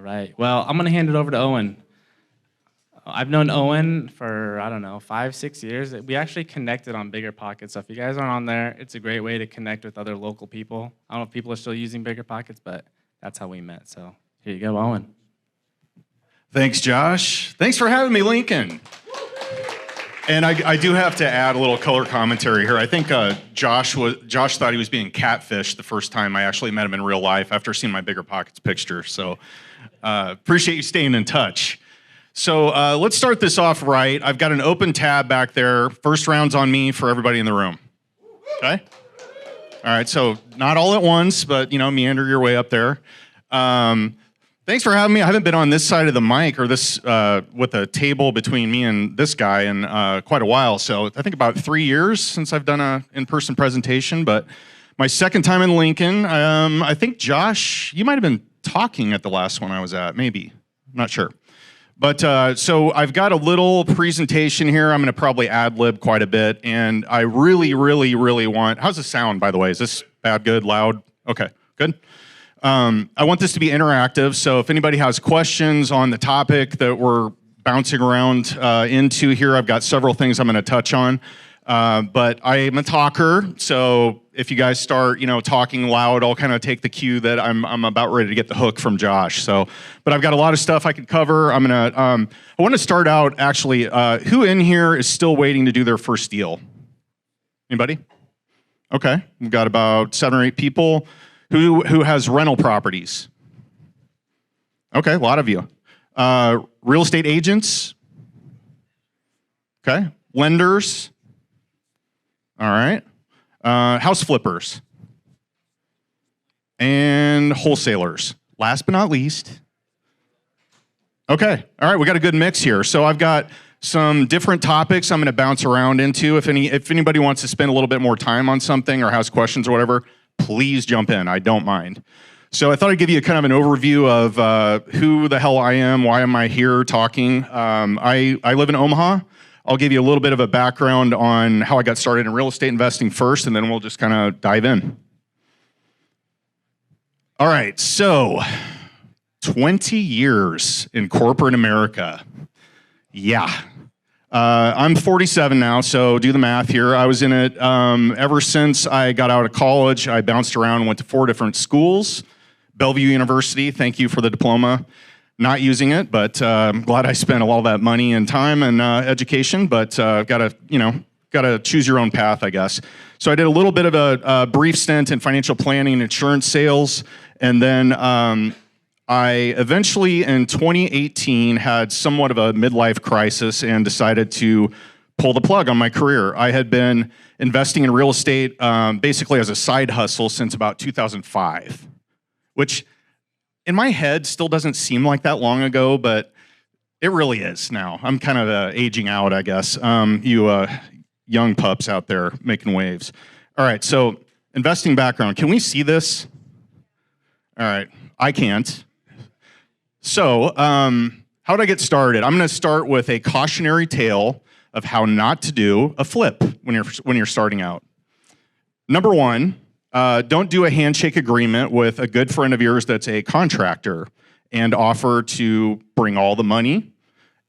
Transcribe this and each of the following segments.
right. Well, I'm going to hand it over to Owen. I've known Owen for, I don't know, 5, 6 years. We actually connected on Bigger Pockets. So if you guys aren't on there, it's a great way to connect with other local people. I don't know if people are still using Bigger Pockets, but that's how we met. So here you go, Owen. Thanks, Josh. Thanks for having me, Lincoln. And I do have to add a little color commentary here. I think Josh thought he was being catfished the first time I actually met him in real life after seeing my Bigger Pockets picture. So appreciate you staying in touch. So let's start this off right. I've got an open tab back there. First round's on me for everybody in the room. Okay? All right, so not all at once, but meander your way up there. Thanks for having me. I haven't been on this side of the mic or this with a table between me and this guy in quite a while. So I think about 3 years since I've done an in-person presentation, but my second time in Lincoln. I think, Josh, you might have been talking at the last one I was at, maybe. I'm not sure. But so I've got a little presentation here. I'm going to probably ad-lib quite a bit, and I really, really, really want... How's the sound, by the way? Is this bad, good, loud? Okay, good. I want this to be interactive, so if anybody has questions on the topic that we're bouncing around into here, I've got several things I'm going to touch on. But I am a talker, so if you guys start, talking loud, I'll kind of take the cue that I'm about ready to get the hook from Josh. So, but I've got a lot of stuff I could cover. I want to start out actually. Who in here is still waiting to do their first deal? Anybody? Okay, we've got about 7 or 8 people. Who has rental properties? Okay, a lot of you. Real estate agents? Okay, lenders? All right. House flippers and wholesalers. Last but not least. Okay. All right. We got a good mix here. So I've got some different topics I'm going to bounce around into. If anybody wants to spend a little bit more time on something or has questions or whatever, please jump in. I don't mind. So I thought I'd give you kind of an overview of who the hell I am, why am I here talking. I live in Omaha. I'll give you a little bit of a background on how I got started in real estate investing first, and then we'll just kind of dive in. All right, so 20 years in corporate America. Yeah. I'm 47 now, so do the math here. I was in it ever since I got out of college. I bounced around and went to 4 different schools. Bellevue University, thank you for the diploma. Not using it, but I'm glad I spent all that money and time and education, but gotta choose your own path, I guess. So I did a little bit of a brief stint in financial planning and insurance sales, and then I eventually, in 2018, had somewhat of a midlife crisis and decided to pull the plug on my career. I had been investing in real estate basically as a side hustle since about 2005, which in my head still doesn't seem like that long ago, but it really is now. I'm kind of aging out, I guess. You young pups out there making waves. All right, so investing background. Can we see this? All right, I can't. So how did I get started? I'm going to start with a cautionary tale of how not to do a flip when you're starting out. Number 1, don't do a handshake agreement with a good friend of yours that's a contractor and offer to bring all the money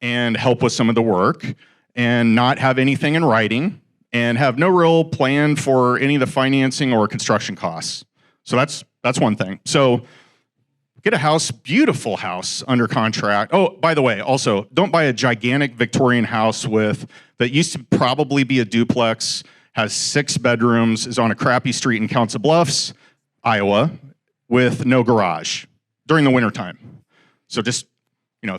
and help with some of the work and not have anything in writing and have no real plan for any of the financing or construction costs. So that's one thing. So get a house, beautiful house under contract. Oh, by the way, also, don't buy a gigantic Victorian house that used to probably be a duplex, has 6 bedrooms, is on a crappy street in Council Bluffs, Iowa, with no garage during the wintertime. So just,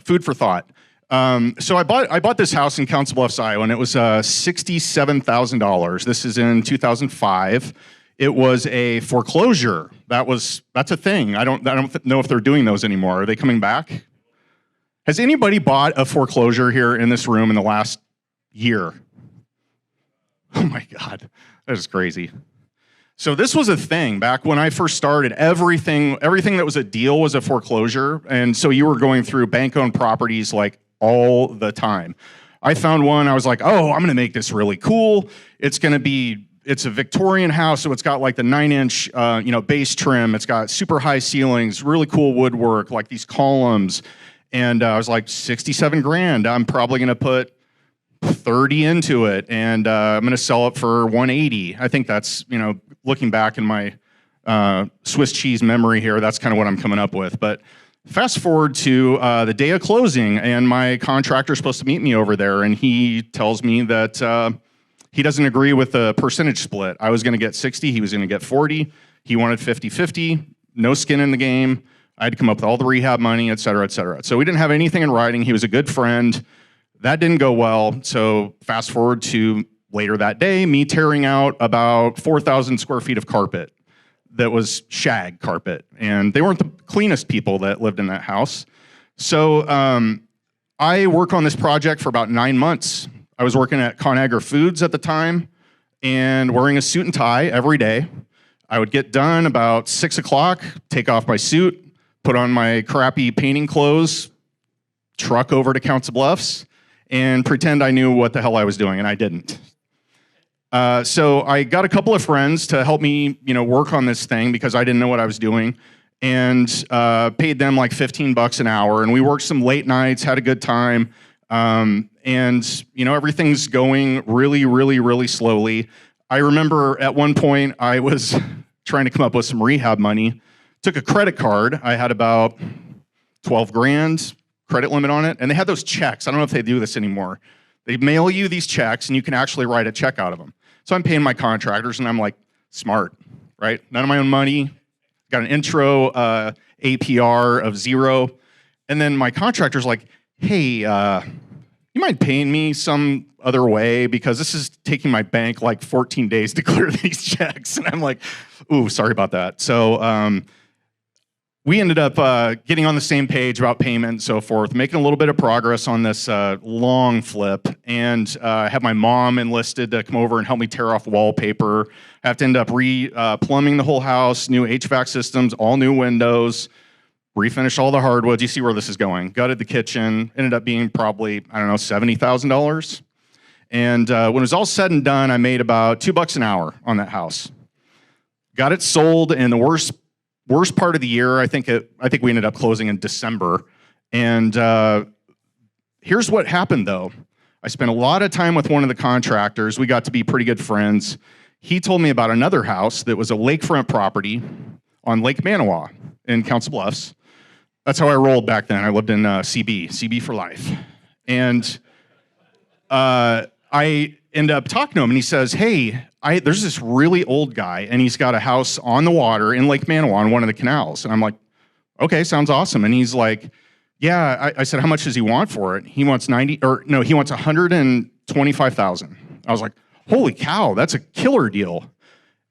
food for thought. So I bought this house in Council Bluffs, Iowa, and it was $67,000. This is in 2005. It was a foreclosure. That's a thing. I don't know if they're doing those anymore. Are they coming back? Has anybody bought a foreclosure here in this room in the last year? Oh my God, that is crazy. So this was a thing back when I first started. Everything that was a deal was a foreclosure, and so you were going through bank-owned properties like all the time. I found one. I was like, oh, I'm going to make this really cool. It's going to be it's a Victorian house, so it's got like the 9-inch, base trim. It's got super high ceilings, really cool woodwork, like these columns. And I was like, 67 grand. I'm probably going to put 30 into it, and I'm going to sell it for 180. I think that's, looking back in my Swiss cheese memory here, that's kind of what I'm coming up with. But fast forward to the day of closing, and my contractor's supposed to meet me over there, and he tells me that he doesn't agree with the percentage split. I was going to get 60, he was going to get 40. He wanted 50-50, no skin in the game. I had to come up with all the rehab money, et cetera, et cetera. So we didn't have anything in writing. He was a good friend. That didn't go well. So fast forward to later that day, me tearing out about 4,000 square feet of carpet that was shag carpet. And they weren't the cleanest people that lived in that house. So I work on this project for about 9 months. I was working at ConAgra Foods at the time and wearing a suit and tie every day. I would get done about 6 o'clock, take off my suit, put on my crappy painting clothes, truck over to Council Bluffs, and pretend I knew what the hell I was doing, and I didn't. So I got a couple of friends to help me, work on this thing because I didn't know what I was doing, and paid them like $15 an hour, and we worked some late nights, had a good time, and everything's going really, really, really slowly. I remember at one point I was trying to come up with some rehab money, took a credit card. I had about 12 grand credit limit on it, and they had those checks. I don't know if they do this anymore. They mail you these checks, and you can actually write a check out of them. So I'm paying my contractors, and I'm like, smart, right? None of my own money. Got an intro APR of 0. And then my contractor's like, hey, you mind paying me some other way? Because this is taking my bank like 14 days to clear these checks. And I'm like, ooh, sorry about that. So we ended up getting on the same page about payment and so forth, making a little bit of progress on this long flip, and have my mom enlisted to come over and help me tear off wallpaper. I have to end up plumbing the whole house, new HVAC systems, all new windows, refinish all the hardwoods. You see where this is going. Gutted the kitchen, ended up being probably, I don't know, $70,000. And when it was all said and done, I made about $2 an hour on that house. Got it sold in the worst part of the year. I think we ended up closing in December. And here's what happened though. I spent a lot of time with one of the contractors. We got to be pretty good friends. He told me about another house that was a lakefront property on Lake Manawa in Council Bluffs. That's how I rolled back then. I lived in CB for life. And I end up talking to him, and he says, hey, there's this really old guy, and he's got a house on the water in Lake Manawa on one of the canals. And I'm like, okay, sounds awesome. And he's like, yeah. I said, how much does he want for it? He wants he wants $125,000. I was like, holy cow, that's a killer deal.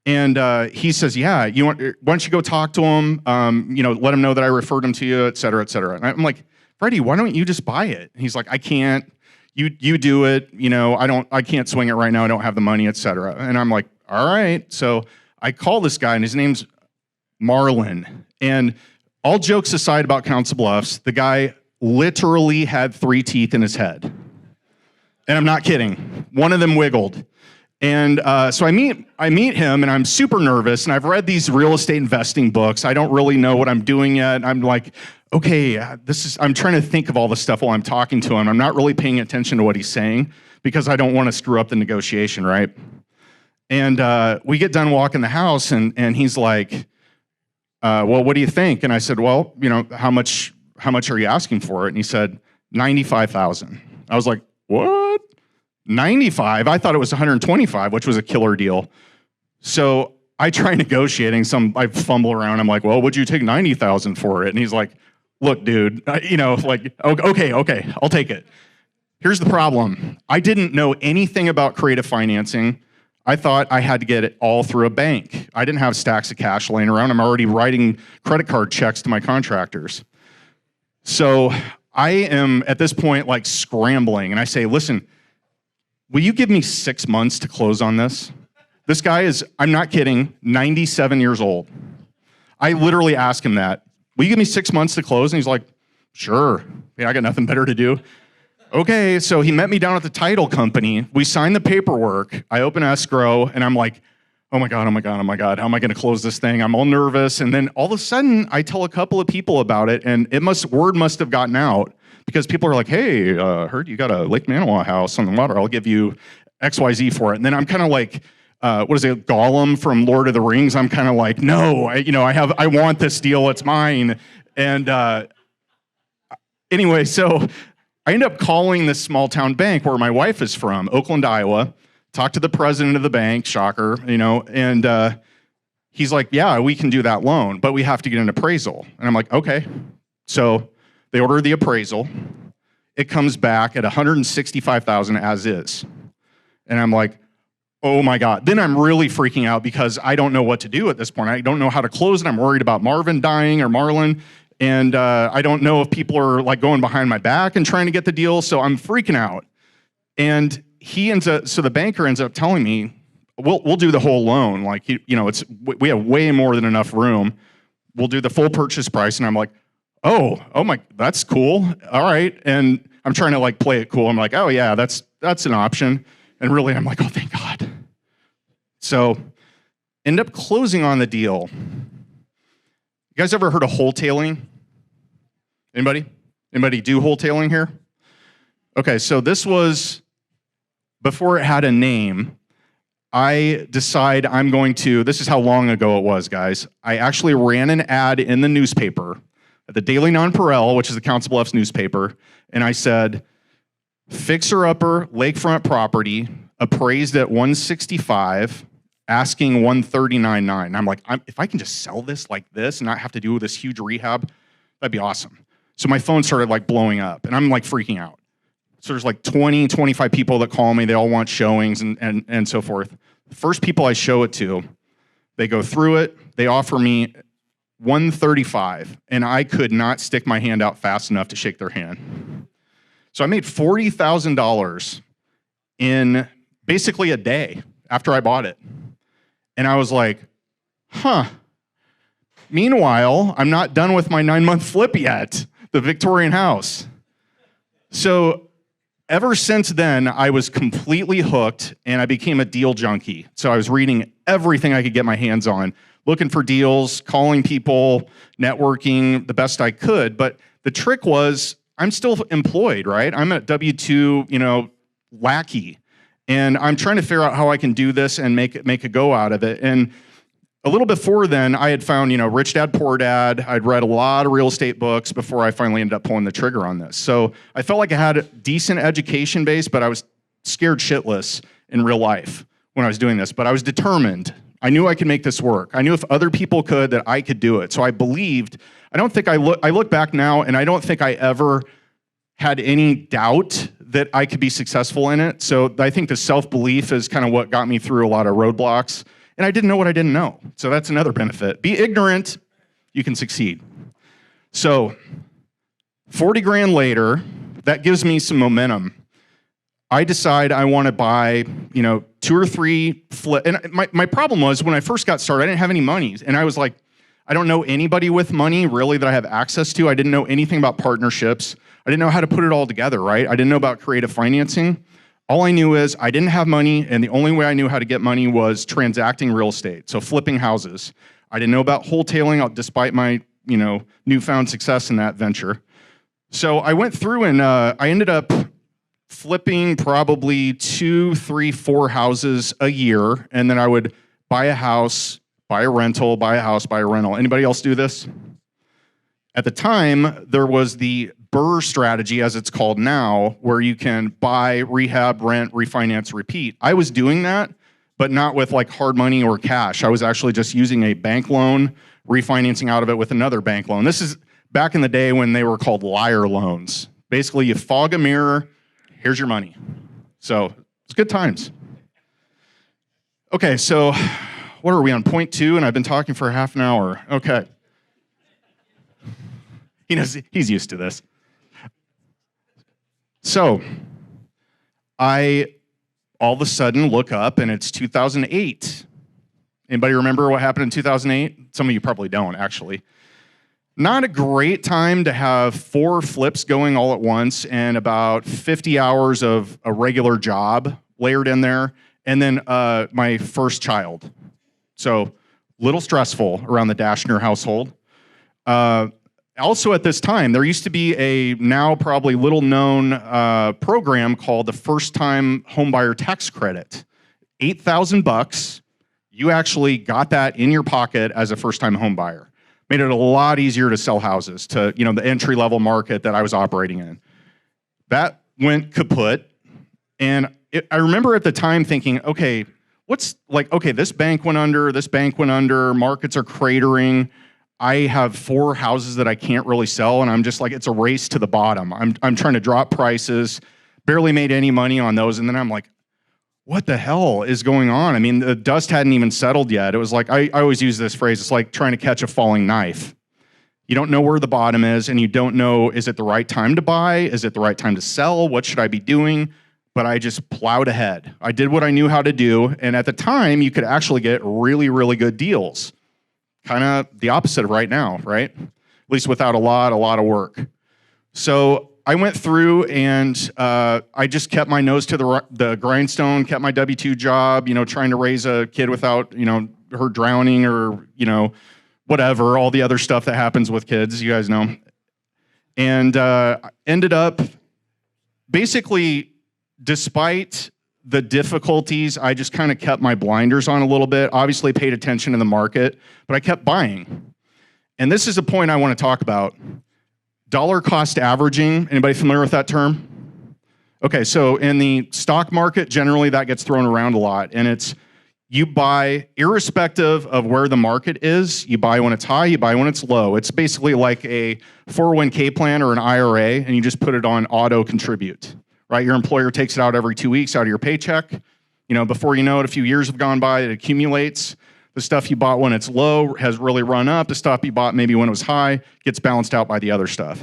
And he says, yeah, why don't you go talk to him, let him know that I referred him to you, et cetera, et cetera. And I'm like, Freddie, why don't you just buy it? And he's like, I can't. You do it, I can't swing it right now. I don't have the money, et cetera. And I'm like, all right. So I call this guy, and his name's Marlon. And all jokes aside about Council Bluffs, the guy literally had 3 teeth in his head. And I'm not kidding. One of them wiggled. And so I meet him, and I'm super nervous, and I've read these real estate investing books. I don't really know what I'm doing yet. I'm like, okay, I'm trying to think of all the stuff while I'm talking to him. I'm not really paying attention to what he's saying because I don't want to screw up the negotiation, right? And we get done walking the house, and he's like, well, what do you think? And I said, well, how much are you asking for it? And he said, $95,000. I was like, what? 95? I thought it was 125, which was a killer deal. So I try negotiating I fumble around. I'm like, well, would you take 90,000 for it? And he's like, look, dude, okay, I'll take it. Here's the problem. I didn't know anything about creative financing. I thought I had to get it all through a bank. I didn't have stacks of cash laying around. I'm already writing credit card checks to my contractors. So I am at this point like scrambling, and I say, listen, will you give me 6 months to close on this? This guy is, I'm not kidding, 97 years old. I literally asked him that. Will you give me 6 months to close? And he's like, sure. Yeah, I got nothing better to do. Okay, so he met me down at the title company. We signed the paperwork. I open escrow, and I'm like, oh my God, oh my God, oh my God, how am I gonna close this thing? I'm all nervous. And then all of a sudden, I tell a couple of people about it, and word must have gotten out because people are like, hey, heard you got a Lake Manawa house on the water. I'll give you XYZ for it. And then I'm kind of like, what is it, Gollum from Lord of the Rings? I'm kind of like, no, I want this deal, it's mine. And anyway, so I end up calling this small town bank where my wife is from, Oakland, Iowa, talked to the president of the bank, shocker, and he's like, yeah, we can do that loan, but we have to get an appraisal. And I'm like, okay. So they order the appraisal. It comes back at $165,000 as is. And I'm like, oh my God. Then I'm really freaking out because I don't know what to do at this point. I don't know how to close it. I'm worried about Marvin dying or Marlon. And I don't know if people are like going behind my back and trying to get the deal. So I'm freaking out. And so the banker ends up telling me, we'll do the whole loan. Like, we have way more than enough room. We'll do the full purchase price. And I'm like, oh my, that's cool. All right. And I'm trying to like play it cool. I'm like, oh yeah, that's an option. And really, I'm like, oh, thank God. So end up closing on the deal. You guys ever heard of wholetailing? Anybody do wholetailing here? Okay, so this was before it had a name. I decide this is how long ago it was, guys. I actually ran an ad in the newspaper, at the Daily Nonpareil, which is the Council Bluffs newspaper, and I said, fixer-upper lakefront property appraised at $165, asking $139.9. I'm like, if I can just sell this like this and not have to do this huge rehab, that'd be awesome. So my phone started like blowing up, and I'm like freaking out. So there's like 20, 25 people that call me. They all want showings and so forth. The first people I show it to, they go through it. They offer me $135, and I could not stick my hand out fast enough to shake their hand. So I made $40,000 in basically a day after I bought it. And I was like, huh. Meanwhile, I'm not done with my 9-month flip yet, the Victorian house. So ever since then, I was completely hooked, and I became a deal junkie. So I was reading everything I could get my hands on, looking for deals, calling people, networking the best I could. But the trick was, I'm still employed, right? I'm a W-2, lackey. And I'm trying to figure out how I can do this and make a go out of it. And a little before then, I had found, Rich Dad, Poor Dad. I'd read a lot of real estate books before I finally ended up pulling the trigger on this. So I felt like I had a decent education base, but I was scared shitless in real life when I was doing this. But I was determined. I knew I could make this work. I knew if other people could, that I could do it. So I believed. I look back now, and I don't think I ever had any doubt that I could be successful in it. So I think the self-belief is kind of what got me through a lot of roadblocks. And I didn't know what I didn't know. So that's another benefit. Be ignorant, you can succeed. So 40 grand later, that gives me some momentum. I decide I want to buy, 2 or 3 flip. And my problem was when I first got started, I didn't have any money. And I was like, I don't know anybody with money really that I have access to. I didn't know anything about partnerships. I didn't know how to put it all together, right? I didn't know about creative financing. All I knew is I didn't have money, and the only way I knew how to get money was transacting real estate, so flipping houses. I didn't know about wholetailing, despite my newfound success in that venture. So I went through and I ended up flipping probably 2, 3, 4 houses a year, and then I would buy a house, buy a rental, buy a house, buy a rental. Anybody else do this? At the time, there was the BRRRR strategy, as it's called now, where you can buy, rehab, rent, refinance, repeat. I was doing that, but not with like hard money or cash. I was actually just using a bank loan, refinancing out of it with another bank loan. This is back in the day when they were called liar loans. Basically, you fog a mirror, here's your money. So it's good times. Okay, so what are we on, point 2? And I've been talking for half an hour. Okay. He's used to this. So I all of a sudden look up and it's 2008. Anybody remember what happened in 2008? Some of you probably don't, actually. Not a great time to have 4 flips going all at once and about 50 hours of a regular job layered in there, and then my first child. So little stressful around the Dashner household. Also at this time, there used to be a now probably little known program called the First Time Homebuyer Tax Credit. $8,000, you actually got that in your pocket as a first time homebuyer. Made it a lot easier to sell houses to, the entry level market that I was operating in. That went kaput. And I remember at the time thinking, okay, this bank went under, markets are cratering. I have 4 houses that I can't really sell, and I'm just like, it's a race to the bottom. I'm trying to drop prices, barely made any money on those, and then I'm like, what the hell is going on? I mean, the dust hadn't even settled yet. It was like, I always use this phrase, it's like trying to catch a falling knife. You don't know where the bottom is, and you don't know, is it the right time to buy? Is it the right time to sell? What should I be doing? But I just plowed ahead. I did what I knew how to do, and at the time, you could actually get really, really good deals. Kind of the opposite of right now, right? At least without a lot of work. So I went through and I just kept my nose to the grindstone, kept my W-2 job, trying to raise a kid without, her drowning or, whatever, all the other stuff that happens with kids, you guys know. And ended up basically, despite the difficulties, I just kind of kept my blinders on a little bit, obviously paid attention to the market, but I kept buying. And this is a point I want to talk about. Dollar cost averaging, anybody familiar with that term? Okay, so in the stock market, generally that gets thrown around a lot, and it's you buy irrespective of where the market is, you buy when it's high, you buy when it's low. It's basically like a 401k plan or an IRA, and you just put it on auto contribute, right? Your employer takes it out every 2 weeks out of your paycheck. Before you know it, a few years have gone by, it accumulates. The stuff you bought when it's low has really run up. The stuff you bought maybe when it was high gets balanced out by the other stuff.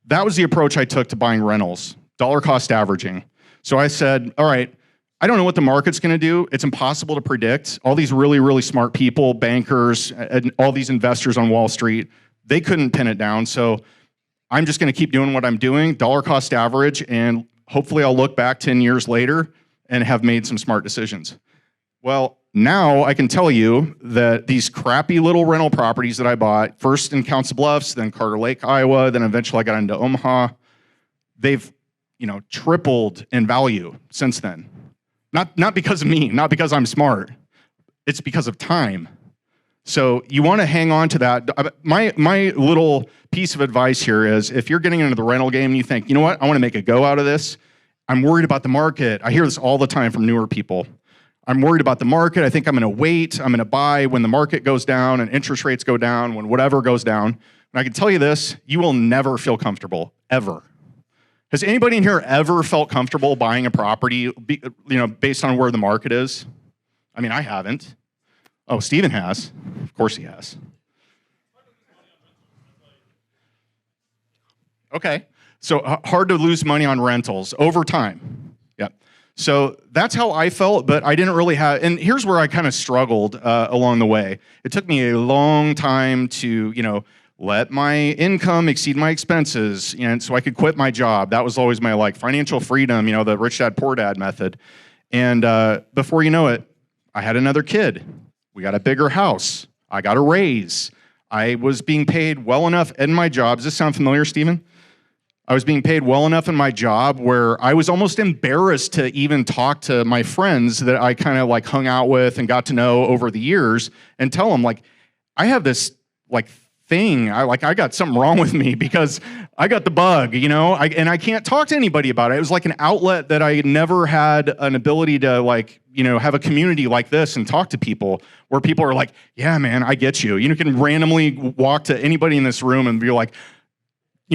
That was the approach I took to buying rentals, dollar cost averaging. So I said, all right, I don't know what the market's going to do. It's impossible to predict. All these really, really smart people, bankers, and all these investors on Wall Street, they couldn't pin it down. So I'm just going to keep doing what I'm doing, dollar cost average, and hopefully I'll look back 10 years later and have made some smart decisions. Well, now I can tell you that these crappy little rental properties that I bought, first in Council Bluffs, then Carter Lake, Iowa, then eventually I got into Omaha, they've tripled in value since then. Not because of me, not because I'm smart. It's because of time. So you want to hang on to that. My little piece of advice here is if you're getting into the rental game and you think, you know what, I want to make a go out of this, I'm worried about the market. I hear this all the time from newer people. I'm worried about the market. I think I'm going to wait. I'm going to buy when the market goes down and interest rates go down, when whatever goes down. And I can tell you this, you will never feel comfortable, ever. Has anybody in here ever felt comfortable buying a property, based on where the market is? I mean, I haven't. Oh, Steven has. Of course he has. Okay. So hard to lose money on rentals over time. Yep. So that's how I felt, but I didn't really have, and here's where I kind of struggled along the way. It took me a long time to, let my income exceed my expenses, and so I could quit my job. That was always my financial freedom, the rich dad, poor dad method. And before you know it, I had another kid. We got a bigger house. I got a raise. I was being paid well enough in my job. Does this sound familiar, Stephen? I was being paid well enough in my job where I was almost embarrassed to even talk to my friends that I kind of hung out with and got to know over the years and tell them I have this thing. I got something wrong with me because I got the bug, and I can't talk to anybody about it. It was like an outlet that I never had an ability to have a community like this and talk to people where people are like, yeah, man, I get you. You can randomly walk to anybody in this room and be like,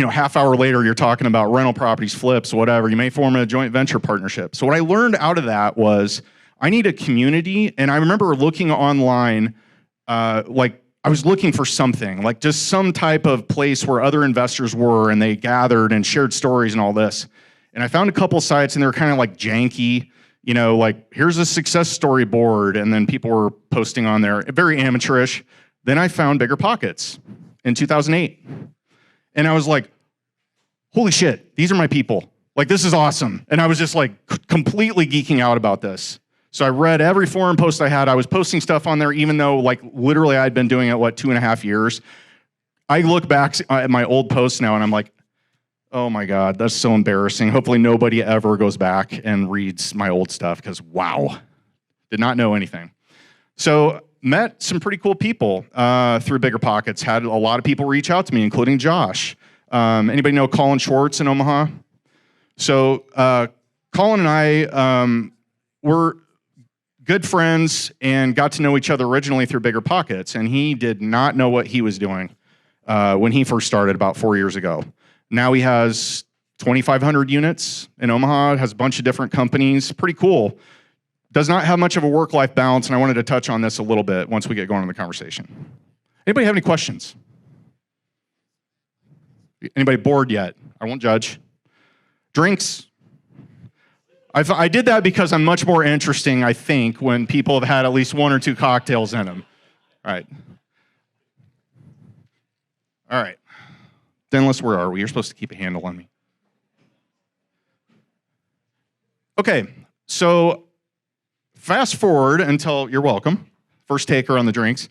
half hour later, you're talking about rental properties, flips, whatever. You may form a joint venture partnership. So what I learned out of that was I need a community. And I remember looking online, I was looking for something, just some type of place where other investors were and they gathered and shared stories and all this. And I found a couple sites and they were kind of janky, here's a success story board. And then people were posting on there, very amateurish. Then I found Bigger Pockets. in 2008. And I was like, holy shit, these are my people. Like, this is awesome. And I was just like completely geeking out about this. So I read every forum post I had. I was posting stuff on there, even though like literally I'd been doing it, 2.5 years. I look back at my old posts now and I'm like, oh my God, that's so embarrassing. Hopefully nobody ever goes back and reads my old stuff because wow, did not know anything. So met some pretty cool people through Bigger Pockets. Had a lot of people reach out to me, including Josh. Anybody know Colin Schwartz in Omaha? So Colin and I were good friends and got to know each other originally through Bigger Pockets, and he did not know what he was doing when he first started about 4 years ago. Now he has 2,500 units in Omaha, has a bunch of different companies, pretty cool. Does not have much of a work-life balance, and I wanted to touch on this a little bit once we get going in the conversation. Anybody have any questions? Anybody bored yet? I won't judge. Drinks? I did that because I'm much more interesting, I think, when people have had at least 1 or 2 cocktails in them. All right. All right. Dennis, where are we? You're supposed to keep a handle on me. Okay, so fast forward until, you're welcome, first taker on the drinks.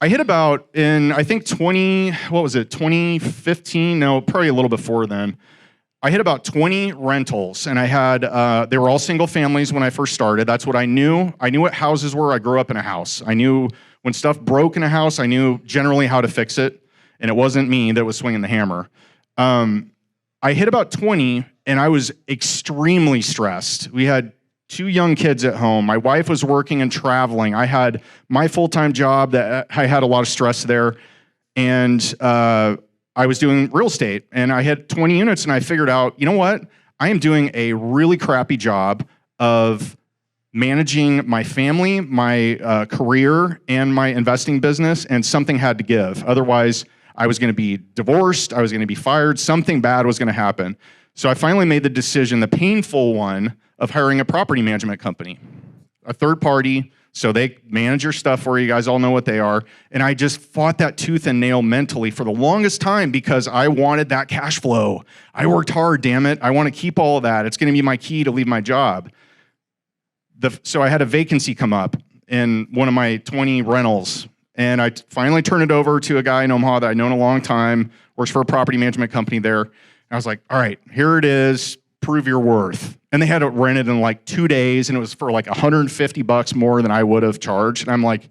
I hit about in, I think 2015? No, probably a little before then. I hit about 20 rentals, and I had, they were all single families when I first started. That's what I knew. I knew what houses were. I grew up in a house. I knew when stuff broke in a house, I knew generally how to fix it. And it wasn't me that was swinging the hammer. I hit about 20, and I was extremely stressed. We had 2 young kids at home. My wife was working and traveling. I had my full-time job that I had a lot of stress there. And I was doing real estate, and I had 20 units, and I figured out, you know what? I am doing a really crappy job of managing my family, my career, and my investing business, and something had to give. Otherwise, I was going to be divorced, I was going to be fired, something bad was going to happen. So I finally made the decision, the painful one, of hiring a property management company, a third party, so they manage your stuff for you. You guys all know what they are. And I just fought that tooth and nail mentally for the longest time because I wanted that cash flow. I worked hard, damn it. I want to keep all of that. It's going to be my key to leave my job. So I had a vacancy come up in one of my 20 rentals. And I finally turned it over to a guy in Omaha that I'd known a long time, works for a property management company there. And I was like, all right, here it is, prove your worth. And they had it rented in like 2 days, and it was for like $150 more than I would have charged. And I'm like,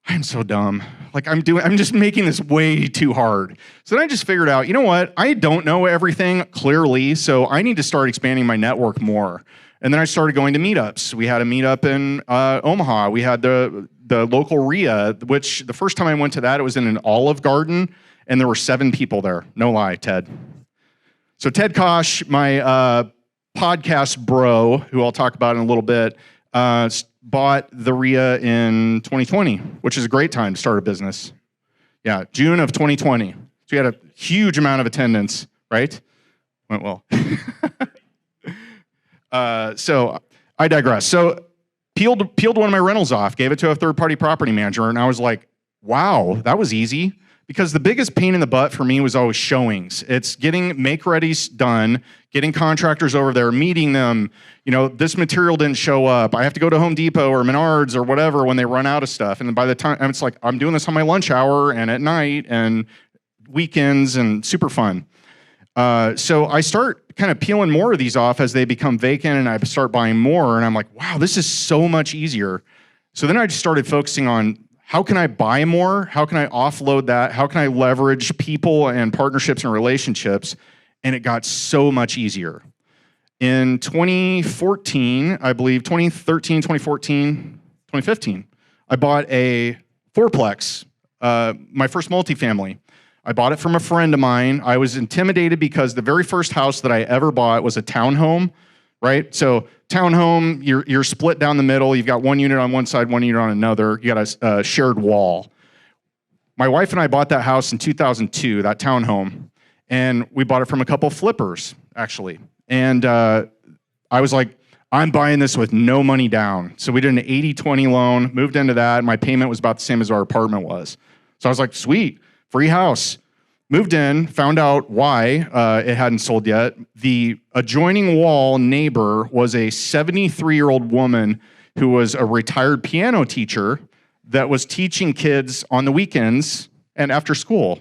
I'm so dumb. Like I'm just making this way too hard. So then I just figured out, you know what? I don't know everything clearly, so I need to start expanding my network more. And then I started going to meetups. We had a meetup in Omaha. We had the local RIA, which the first time I went to that, it was in an Olive Garden, and there were 7 people there. No lie, Ted. So Ted Kosh, my podcast bro, who I'll talk about in a little bit, bought the RIA in 2020, which is a great time to start a business. Yeah, June of 2020. So we had a huge amount of attendance, right? Went well. So I digress. So peeled one of my rentals off, gave it to a third-party property manager, and I was like, wow, that was easy. Because the biggest pain in the butt for me was always showings. It's getting make-readies done, getting contractors over there, meeting them. You know, this material didn't show up. I have to go to Home Depot or Menards or whatever when they run out of stuff. And by the time, it's like, I'm doing this on my lunch hour and at night and weekends, and super fun. So I start kind of peeling more of these off as they become vacant, and I start buying more, and I'm like, wow, this is so much easier. So then I just started focusing on, how can I buy more? How can I offload that? How can I leverage people and partnerships and relationships? And it got so much easier. In 2014, I believe, 2013, 2014, 2015, I bought a fourplex, my first multifamily. I bought it from a friend of mine. I was intimidated because the very first house that I ever bought was a townhome, right? So townhome, you're split down the middle. You've got one unit on one side, one unit on another. You got a shared wall. My wife and I bought that house in 2002, that townhome, and we bought it from a couple flippers, actually. And I was like, I'm buying this with no money down. So we did an 80-20 loan, moved into that. My payment was about the same as our apartment was. So I was like, sweet. free house. Moved in, found out why it hadn't sold yet. The adjoining wall neighbor was a 73-year-old woman who was a retired piano teacher that was teaching kids on the weekends and after school.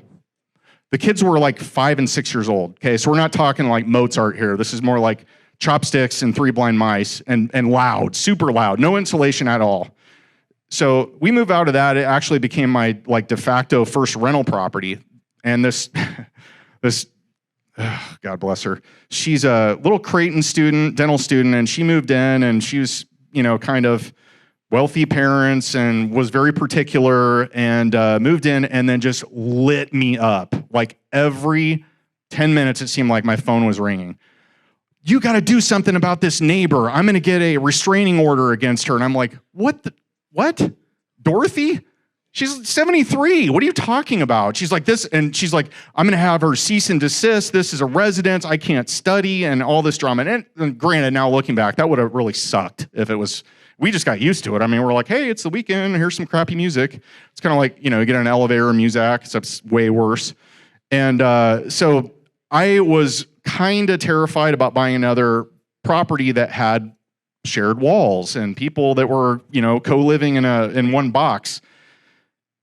The kids were like 5 and 6 years old. Okay, so we're not talking like Mozart here. This is more like Chopsticks and Three Blind Mice and loud, super loud, no insulation at all. So we moved out of that. It actually became my like de facto first rental property. And this, God bless her. She's a little Creighton student, dental student, and she moved in, and she was, kind of wealthy parents and was very particular, and moved in, and then just lit me up. Like every 10 minutes, it seemed like my phone was ringing. You got to do something about this neighbor. I'm going to get a restraining order against her. And I'm like, what? Dorothy? She's 73. What are you talking about? She's like this, and she's like, I'm going to have her cease and desist. This is a residence. I can't study, and all this drama. And granted, now looking back, that would have really sucked if it was. We just got used to it. I mean, we're like, hey, it's the weekend. Here's some crappy music. It's kind of like, you get an elevator and Muzak, except it's way worse. And so I was kind of terrified about buying another property that had shared walls and people that were, co-living in one box.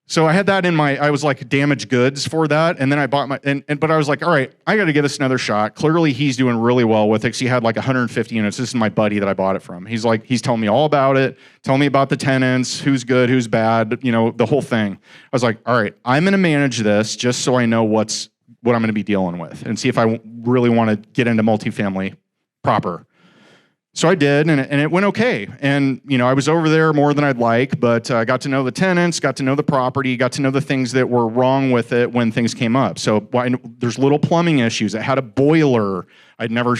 So I had that I was like damaged goods for that. And then I bought but I was like, all right, I got to give this another shot. Clearly he's doing really well with it because he had like 150 units. This is my buddy that I bought it from. He's telling me all about it, telling me about the tenants, who's good, who's bad, the whole thing. I was like, all right, I'm going to manage this just so I know what I'm going to be dealing with and see if I really want to get into multifamily proper. So I did, and it went okay. And, I was over there more than I'd like, but I got to know the tenants, got to know the property, got to know the things that were wrong with it when things came up. So there's little plumbing issues. It had a boiler. I'd never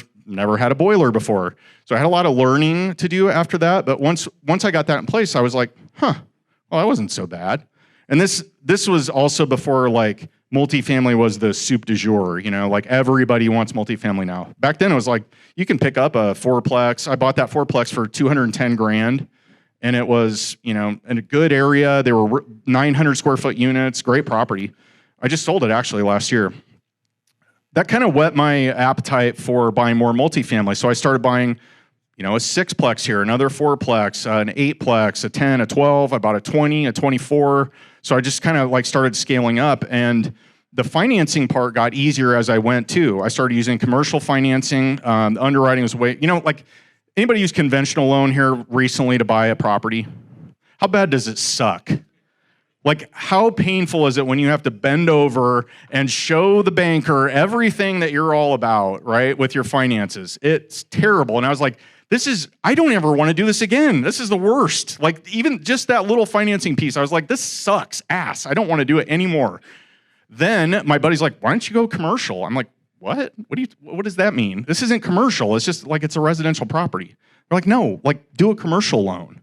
had a boiler before. So I had a lot of learning to do after that. But once I got that in place, I was like, well, that wasn't so bad. And this was also before like multifamily was the soup du jour, like everybody wants multifamily now. Back then it was like, you can pick up a fourplex. I bought that fourplex for $210,000, and it was, in a good area. There were 900 square foot units, great property. I just sold it actually last year. That kind of whet my appetite for buying more multifamily. So I started buying, a 6-plex here, another 4-plex, an 8-plex, a 10, a 12. I bought a 20, a 24. So I just kind of like started scaling up, and the financing part got easier as I went too. I started using commercial financing. The underwriting was like anybody use conventional loan here recently to buy a property? How bad does it suck? Like how painful is it when you have to bend over and show the banker everything that you're all about, right? With your finances. It's terrible. And I was like, I don't ever want to do this again. This is the worst. Like even just that little financing piece, I was like, this sucks ass. I don't want to do it anymore. Then my buddy's like, why don't you go commercial? I'm like, what? What does that mean? This isn't commercial. It's just like it's a residential property. They're like, no, like do a commercial loan.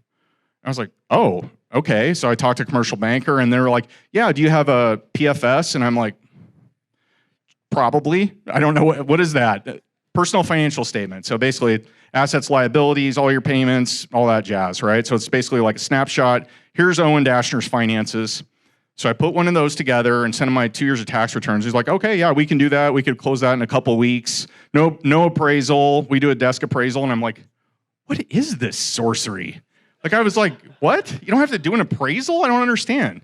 I was like, oh, okay. So I talked to a commercial banker, and they were like, yeah, do you have a PFS? And I'm like, probably. I don't know what is that? Personal financial statement. So basically assets, liabilities, all your payments, all that jazz, right? So it's basically like a snapshot. Here's Owen Dashner's finances. So I put one of those together and sent him my 2 years of tax returns. He's like, okay, yeah, we can do that. We could close that in a couple weeks. No appraisal. We do a desk appraisal. And I'm like, what is this sorcery? Like I was like, what? You don't have to do an appraisal? I don't understand.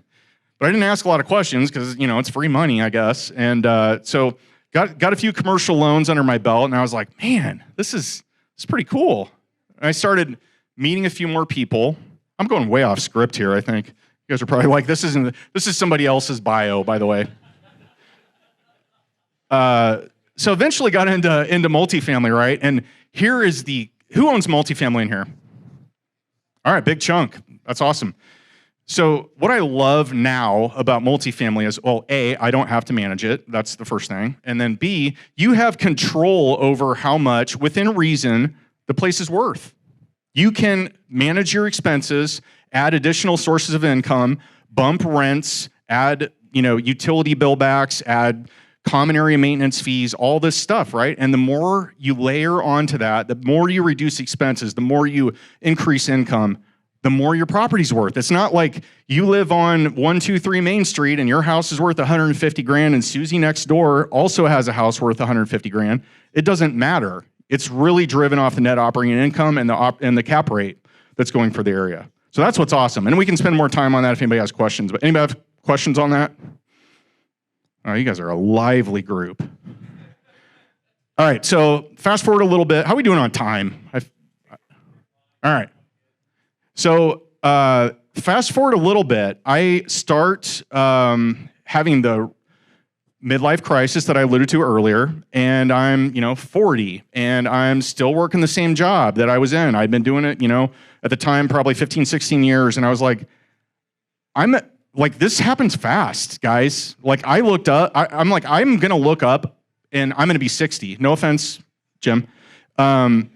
But I didn't ask a lot of questions because, it's free money, I guess. And so got a few commercial loans under my belt, and I was like, man, this is pretty cool. And I started meeting a few more people. I'm going way off script here, I think. You guys are probably like, this is somebody else's bio, by the way. So eventually got into multifamily, right? And here is who owns multifamily in here? All right, big chunk. That's awesome. So what I love now about multifamily is, well, A, I don't have to manage it. That's the first thing. And then B, you have control over how much, within reason, the place is worth. You can manage your expenses, add additional sources of income, bump rents, add, utility bill backs, add common area maintenance fees, all this stuff, right? And the more you layer onto that, the more you reduce expenses, the more you increase income, the more your property's worth. It's not like you live on 123 Main Street and your house is worth 150 grand and Susie next door also has a house worth 150 grand. It doesn't matter. It's really driven off the net operating income and the cap rate that's going for the area. So that's what's awesome. And we can spend more time on that if anybody has questions. But anybody have questions on that? Oh, you guys are a lively group. All right, so fast forward a little bit. How are we doing on time? All right. So fast forward a little bit. I start having the midlife crisis that I alluded to earlier, and I'm 40, and I'm still working the same job that I was in. I'd been doing it, at the time, probably 15, 16 years, and I was like, this happens fast, guys. Like, I looked up, I'm like, I'm gonna look up, and I'm gonna be 60. No offense, Jim. But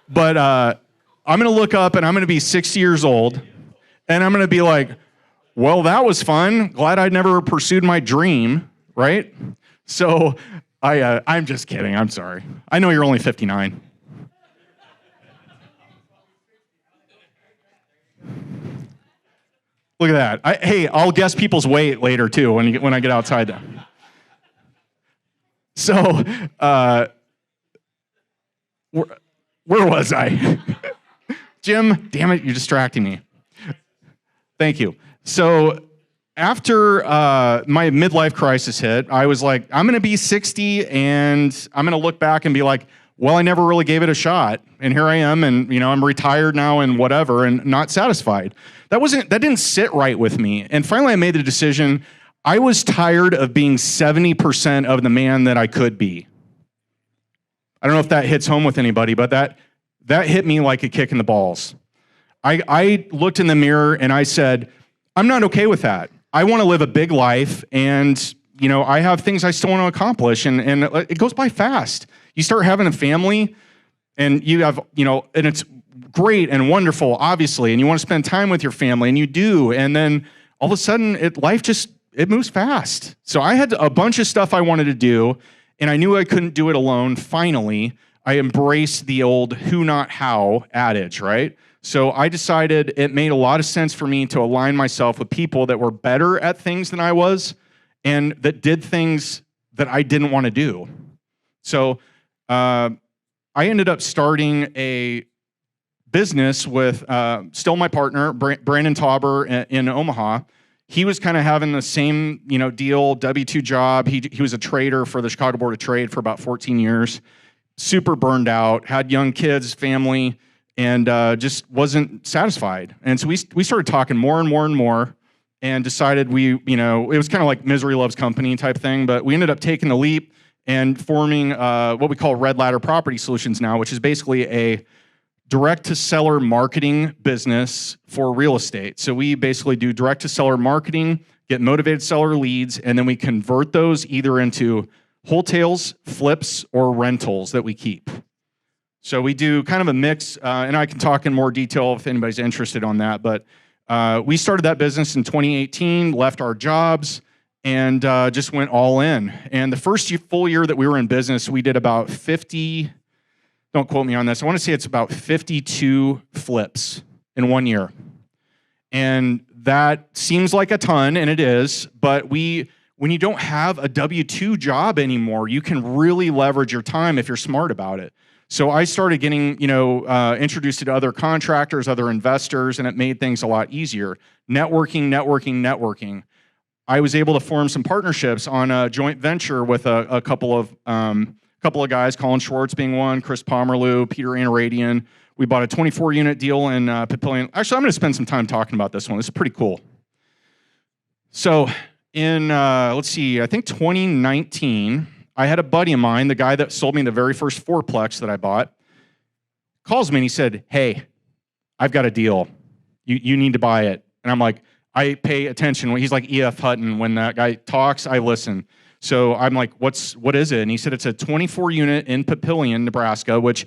I'm gonna look up, and I'm gonna be 60 years old, and I'm gonna be like, well, that was fun. Glad I never pursued my dream, right? So I'm just kidding. I'm sorry. I know you're only 59. Look at that. Hey, I'll guess people's weight later too when I get outside. So, where was I? Jim, damn it, you're distracting me. Thank you. So after my midlife crisis hit, I was like, I'm going to be 60 and I'm going to look back and be like, well, I never really gave it a shot. And here I am, and I'm retired now and whatever, and not satisfied. That didn't sit right with me. And finally I made the decision. I was tired of being 70% of the man that I could be. I don't know if that hits home with anybody, but that hit me like a kick in the balls. I looked in the mirror and I said, I'm not okay with that. I want to live a big life, and I have things I still want to accomplish, and it goes by fast. You start having a family, and you have, and it's great and wonderful, obviously, and you want to spend time with your family, and you do, and then all of a sudden, life just moves fast. So I had a bunch of stuff I wanted to do, and I knew I couldn't do it alone. Finally, I embraced the old who, not how adage, right? So I decided it made a lot of sense for me to align myself with people that were better at things than I was, and that did things that I didn't want to do. So I ended up starting a business with still my partner, Brandon Tauber in Omaha. He was kind of having the same deal, W-2 job. He was a trader for the Chicago Board of Trade for about 14 years. Super burned out, had young kids, family, and just wasn't satisfied. And so we started talking more and more and more, and decided it was kind of like misery loves company type thing, but we ended up taking the leap and forming what we call Red Ladder Property Solutions now, which is basically a direct-to-seller marketing business for real estate. So we basically do direct-to-seller marketing, get motivated seller leads, and then we convert those either into wholesales, flips, or rentals that we keep. So we do kind of a mix, and I can talk in more detail if anybody's interested on that, but we started that business in 2018, left our jobs, and just went all in. And the first full year that we were in business, we did about 50, don't quote me on this, I want to say it's about 52 flips in 1 year. And that seems like a ton, and it is, but when you don't have a W-2 job anymore, you can really leverage your time if you're smart about it. So I started getting, introduced to other contractors, other investors, and it made things a lot easier. Networking. I was able to form some partnerships on a joint venture with a couple of guys, Colin Schwartz being one, Chris Pomerlew, Peter Anaradian. We bought a 24-unit deal in Papillion. Actually, I'm going to spend some time talking about this one. This is pretty cool. So in, I think 2019, I had a buddy of mine, the guy that sold me the very first fourplex that I bought, calls me and he said, hey, I've got a deal. You need to buy it. And I'm like, I pay attention. He's like E.F. Hutton. When that guy talks, I listen. So I'm like, what is it? And he said it's a 24-unit in Papillion, Nebraska, which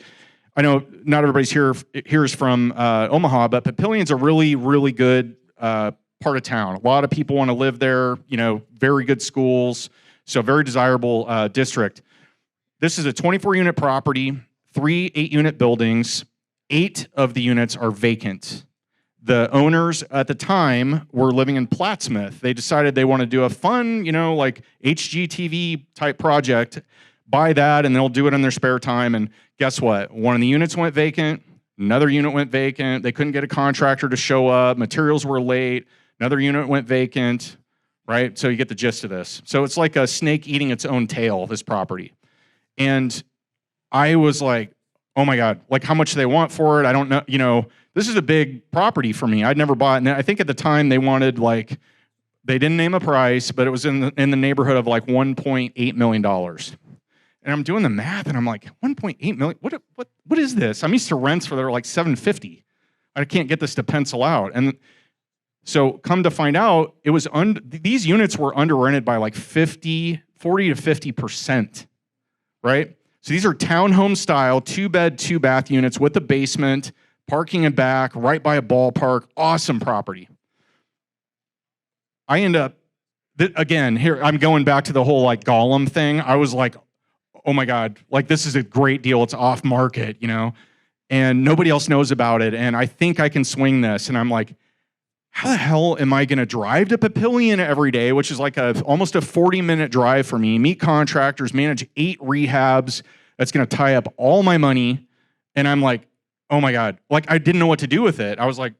I know not everybody's here is from Omaha, but Papillion's a really, really good part of town. A lot of people want to live there, very good schools. So very desirable district. This is a 24-unit property, 3 8-unit buildings. 8 of the units are vacant. The owners at the time were living in Plattsmouth. They decided they want to do a fun, like HGTV type project, buy that, and they'll do it in their spare time. And guess what? One of the units went vacant. Another unit went vacant. They couldn't get a contractor to show up. Materials were late. Another unit went vacant, right? So you get the gist of this. So it's like a snake eating its own tail, this property. And I was like, oh my God, like how much do they want for it? I don't know, this is a big property for me. I'd never bought, and I think at the time they wanted they didn't name a price, but it was in the neighborhood of like $1.8 million. And I'm doing the math, and I'm like, 1.8 million. What is this? I'm used to rents for they're like $750. I can't get this to pencil out. And so come to find out, it was these units were under rented by like 40 to 50%, right? So these are townhome style, 2-bed, 2-bath units with a basement, parking in back, right by a ballpark, awesome property. I end up, again, here, I'm going back to the whole like Gollum thing. I was like, oh my God, like this is a great deal. It's off market, and nobody else knows about it. And I think I can swing this. And I'm like, how the hell am I gonna drive to Papillion every day, which is like almost a 40-minute drive for me, meet contractors, manage 8 rehabs. That's gonna tie up all my money. And I'm like, oh my God, like I didn't know what to do with it. I was like,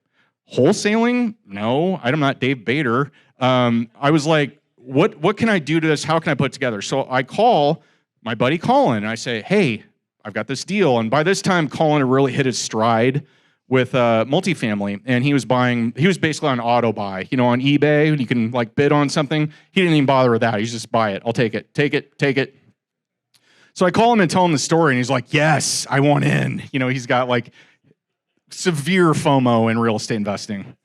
wholesaling? No, I'm not Dave Bader. I was like, what can I do to this? How can I put it together? So I call my buddy Colin and I say, hey, I've got this deal. And by this time, Colin had really hit his stride with multifamily, and he was basically on auto buy, on eBay, you can like bid on something. He didn't even bother with that. He's just buy it. I'll take it. So I call him and tell him the story, and he's like, yes, I want in. He's got like severe FOMO in real estate investing.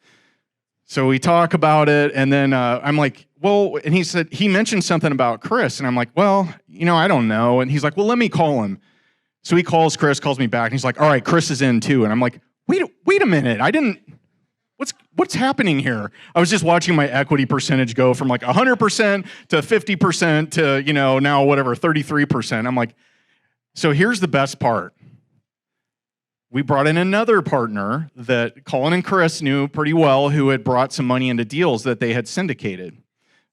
So we talk about it, and then I'm like, well, and he mentioned something about Chris, and I'm like, well, I don't know. And he's like, well, let me call him. So he calls Chris, calls me back, and he's like, all right, Chris is in too. And I'm like, wait a minute, what's happening here? I was just watching my equity percentage go from like 100% to 50% to, now whatever, 33%. I'm like, so here's the best part. We brought in another partner that Colin and Chris knew pretty well, who had brought some money into deals that they had syndicated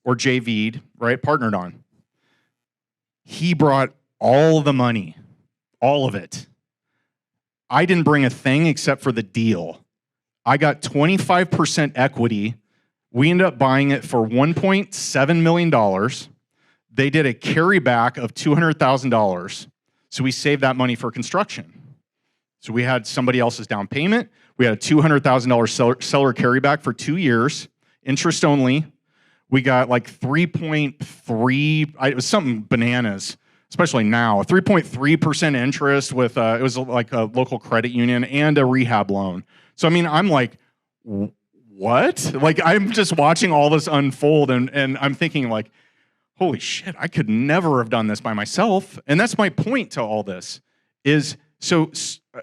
or JV'd, right, partnered on. He brought all the money, all of it. I didn't bring a thing except for the deal. I got 25% equity. We ended up buying it for $1.7 million. They did a carryback of $200,000. So we saved that money for construction. So we had somebody else's down payment. We had a $200,000 seller carryback for 2 years, interest only. We got like 3.3, it was something bananas, especially now, 3.3% interest with, it was like a local credit union and a rehab loan. So, I mean, I'm like, what? Like, I'm just watching all this unfold, and I'm thinking like, holy shit, I could never have done this by myself. And that's my point to all this is, so,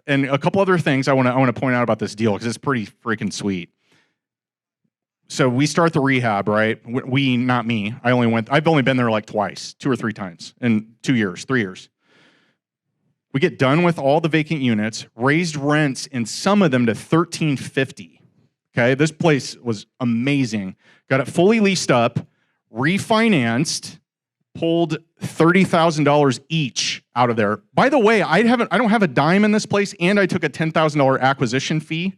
and a couple other things I want to point out about this deal, because it's pretty freaking sweet. So we start the rehab, right? We, not me. I've only been there like twice, 2 or 3 times in 2 years, 3 years. We get done with all the vacant units, raised rents in some of them to $13.50. Okay, this place was amazing. Got it fully leased up, refinanced, pulled $30,000 each out of there. By the way, I don't have a dime in this place, and I took a $10,000 acquisition fee.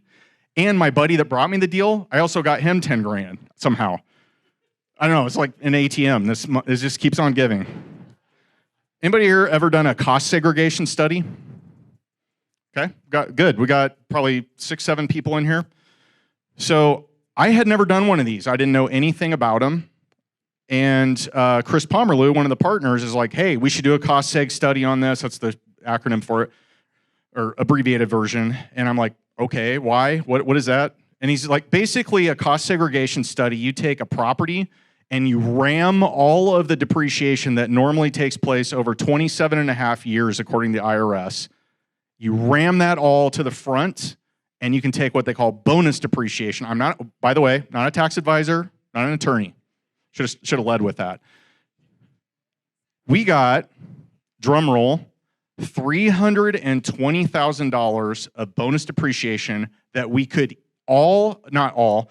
And my buddy that brought me the deal, I also got him 10 grand somehow. I don't know, it's like an ATM. This just keeps on giving. Anybody here ever done a cost segregation study? Okay, good. We got probably 6, 7 people in here. So I had never done one of these. I didn't know anything about them. And Chris Pomerleau, one of the partners, is like, hey, we should do a cost seg study on this. That's the acronym for it, or abbreviated version. And I'm like, okay, why? What is that? And he's like, basically a cost segregation study. You take a property and you ram all of the depreciation that normally takes place over 27 and a half years, according to the IRS. You ram that all to the front, and you can take what they call bonus depreciation. I'm not, by the way, not a tax advisor, not an attorney. Should have led with that. We got, drum roll, $320,000 of bonus depreciation that we could not all,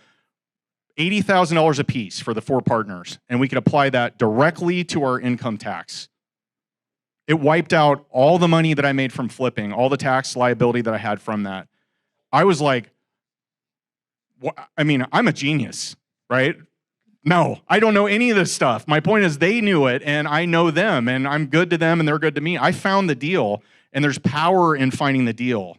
$80,000 a piece for the 4 partners, and we could apply that directly to our income tax. It wiped out all the money that I made from flipping, all the tax liability that I had from that. I was like, I mean, I'm a genius, right? No, I don't know any of this stuff. My point is they knew it, and I know them, and I'm good to them, and they're good to me. I found the deal, and there's power in finding the deal.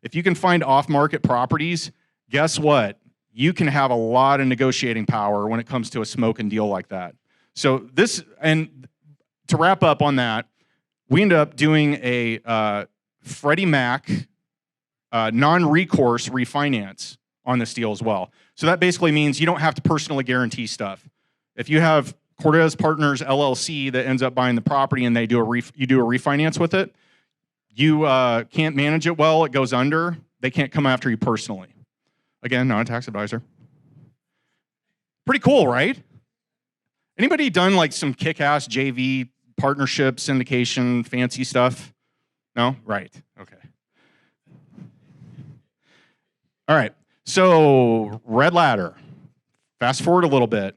If you can find off-market properties, guess what? You can have a lot of negotiating power when it comes to a smoking deal like that. So this, and to wrap up on that, we ended up doing a Freddie Mac non-recourse refinance on this deal as well. So that basically means you don't have to personally guarantee stuff. If you have Cortez Partners LLC that ends up buying the property and you do a refinance with it, you can't manage it well, it goes under, they can't come after you personally. Again, not a tax advisor. Pretty cool, right? Anybody done like some kick-ass JV partnership, syndication, fancy stuff? No? Right, okay. All right, so red ladder. Fast forward a little bit.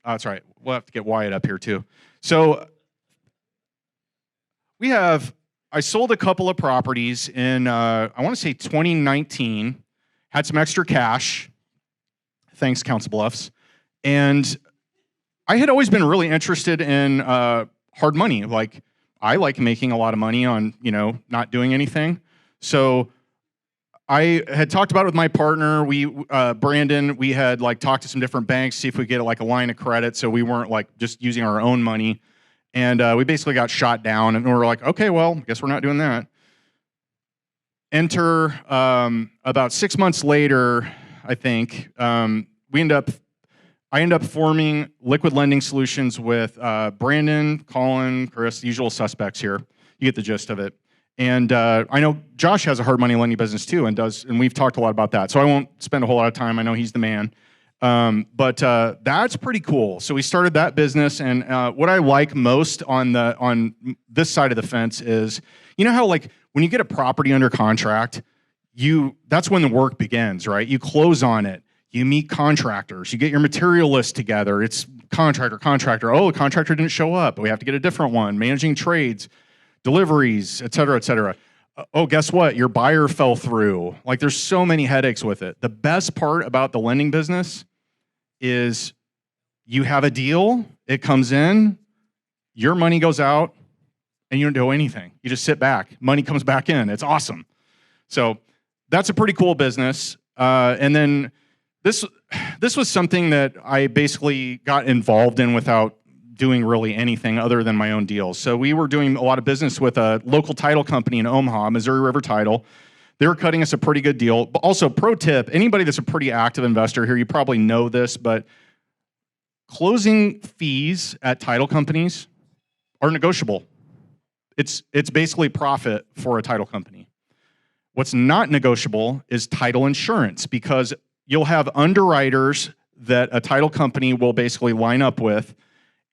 Oh, that's right, we'll have to get Wyatt up here too. So I sold a couple of properties in, I want to say 2019, had some extra cash, thanks Council Bluffs, and I had always been really interested in hard money. Like, I like making a lot of money on, not doing anything. So I had talked about it with my partner, Brandon, we had like talked to some different banks, see if we could get like a line of credit so we weren't like just using our own money. And we basically got shot down, and we were like, okay, well, I guess we're not doing that. Enter about 6 months later, I think, I end up forming Liquid Lending Solutions with Brandon, Colin, Chris, the usual suspects here. You get the gist of it. And I know Josh has a hard money lending business too, and we've talked a lot about that. So I won't spend a whole lot of time. I know he's the man. But that's pretty cool. So we started that business, and what I like most on this side of the fence is, you know how like when you get a property under contract, that's when the work begins, right? You close on it, you meet contractors, you get your material list together. It's contractor. Oh, the contractor didn't show up, but we have to get a different one. Managing trades, deliveries, et cetera, et cetera. Oh, guess what? Your buyer fell through. Like, there's so many headaches with it. The best part about the lending business is you have a deal, it comes in, your money goes out, and you don't do anything. You just sit back. Money comes back in. It's awesome. So that's a pretty cool business. And then this was something that I basically got involved in without doing really anything other than my own deals. So we were doing a lot of business with a local title company in Omaha, Missouri River Title. They were cutting us a pretty good deal. But also, pro tip, anybody that's a pretty active investor here, you probably know this, but closing fees at title companies are negotiable. It's basically profit for a title company. What's not negotiable is title insurance, because you'll have underwriters that a title company will basically line up with,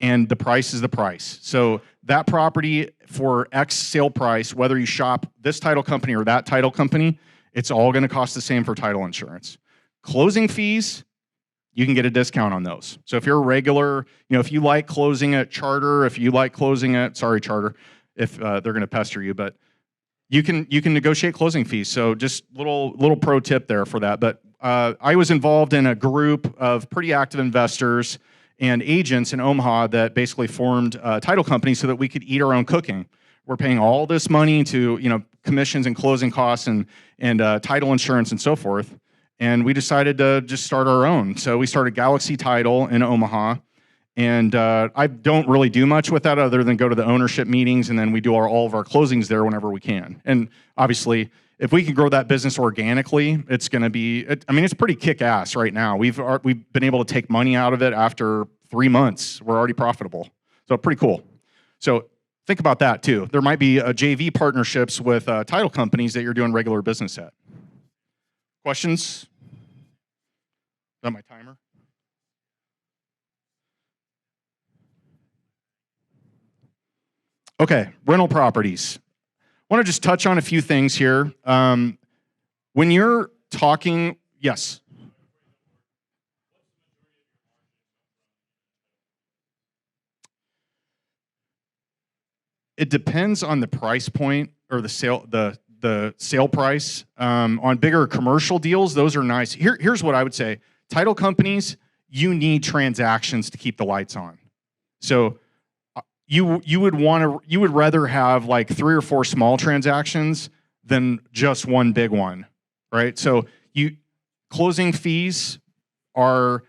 and the price is the price. So that property for X sale price, whether you shop this title company or that title company, it's all going to cost the same for title insurance. Closing fees, you can get a discount on those. So if you're a regular, if you like closing at Charter, if you like closing at, sorry, Charter, if they're going to pester you, but you can negotiate closing fees. So just little pro tip there for that. But I was involved in a group of pretty active investors and agents in Omaha that basically formed title companies so that we could eat our own cooking. We're paying all this money to commissions and closing costs and title insurance and so forth, and we decided to just start our own. So we started Galaxy Title in Omaha, and I don't really do much with that other than go to the ownership meetings, and then we do all of our closings there whenever we can. And obviously, if we can grow that business organically, it's going to be, it's pretty kick-ass right now. We've been able to take money out of it after 3 months. We're already profitable. So pretty cool. So think about that too. There might be JV partnerships with title companies that you're doing regular business at. Questions? Is that my timer? Okay, rental properties. I want to just touch on a few things here. When you're talking, yes. It depends on the price point or the sale price. On bigger commercial deals, those are nice. Here's what I would say: title companies, you need transactions to keep the lights on. So you would rather have like 3 or 4 small transactions than just one big one, right? So closing fees are,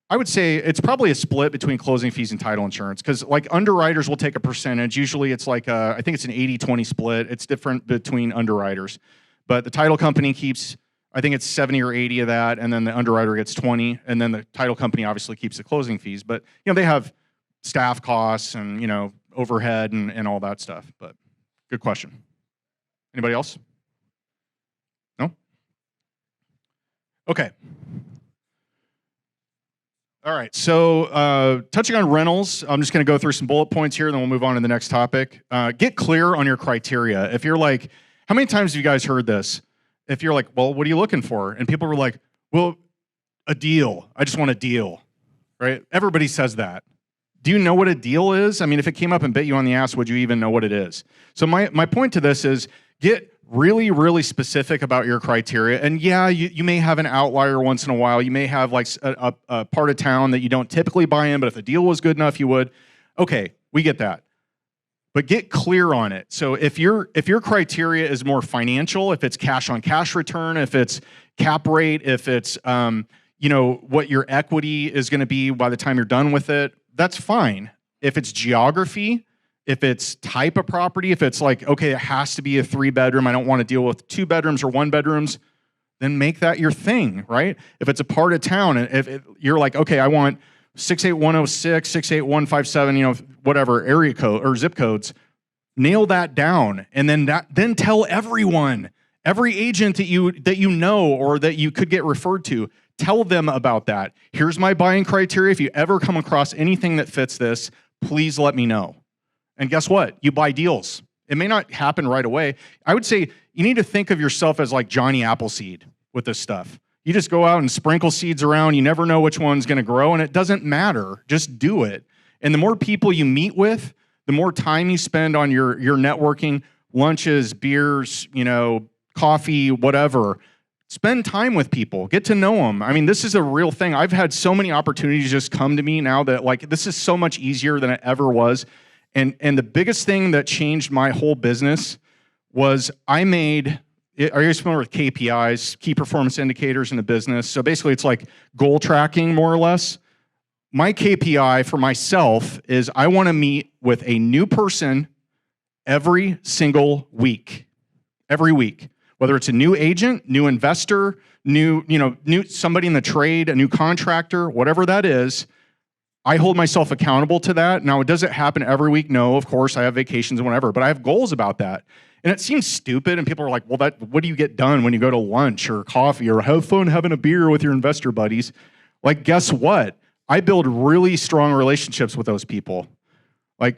I would say it's probably a split between closing fees and title insurance, because like underwriters will take a percentage. Usually it's like I think it's an 80-20 split. It's different between underwriters. But the title company keeps, I think it's 70 or 80 of that, and then the underwriter gets 20, and then the title company obviously keeps the closing fees. But they have staff costs and overhead and all that stuff. But good question. Anybody else? No? Okay. All right, so touching on rentals, I'm just going to go through some bullet points here, then we'll move on to the next topic. Get clear on your criteria. If you're like, how many times have you guys heard this? If you're like, well, what are you looking for? And people were like, well, a deal. I just want a deal, right? Everybody says that. Do you know what a deal is? I mean, if it came up and bit you on the ass, would you even know what it is? So my point to this is get really, really specific about your criteria. And yeah, you may have an outlier once in a while. You may have like a part of town that you don't typically buy in, but if the deal was good enough, you would. Okay, we get that. But get clear on it. So if your criteria is more financial, if it's cash on cash return, if it's cap rate, if it's what your equity is going to be by the time you're done with it, that's fine. If it's geography, if it's type of property, if it's like, okay, it has to be a 3-bedroom, I don't want to deal with 2 bedrooms or 1 bedrooms, then make that your thing, right? If it's a part of town, and if you're like, okay, I want 68106, 68157, whatever area code or zip codes, nail that down, and then tell everyone, every agent that you know or that you could get referred to, tell them about that. Here's my buying criteria. If you ever come across anything that fits this, please let me know. And guess what? You buy deals. It may not happen right away. I would say you need to think of yourself as like Johnny Appleseed with this stuff. You just go out and sprinkle seeds around. You never know which one's going to grow, and it doesn't matter. Just do it. And the more people you meet with, the more time you spend on your networking, lunches, beers, coffee, whatever. Spend time with people. Get to know them. I mean, this is a real thing. I've had so many opportunities just come to me now that like this is so much easier than it ever was. And the biggest thing that changed my whole business was are you guys familiar with KPIs, key performance indicators in the business? So basically it's like goal tracking more or less. My KPI for myself is I want to meet with a new person every single week. Every week. Whether it's a new agent, new investor, new somebody in the trade, a new contractor, whatever that is, I hold myself accountable to that. Now, does it happen every week? No, of course, I have vacations and whatever, but I have goals about that. And it seems stupid, and people are like, well, what do you get done when you go to lunch or coffee or have fun having a beer with your investor buddies? Like, guess what? I build really strong relationships with those people. Like,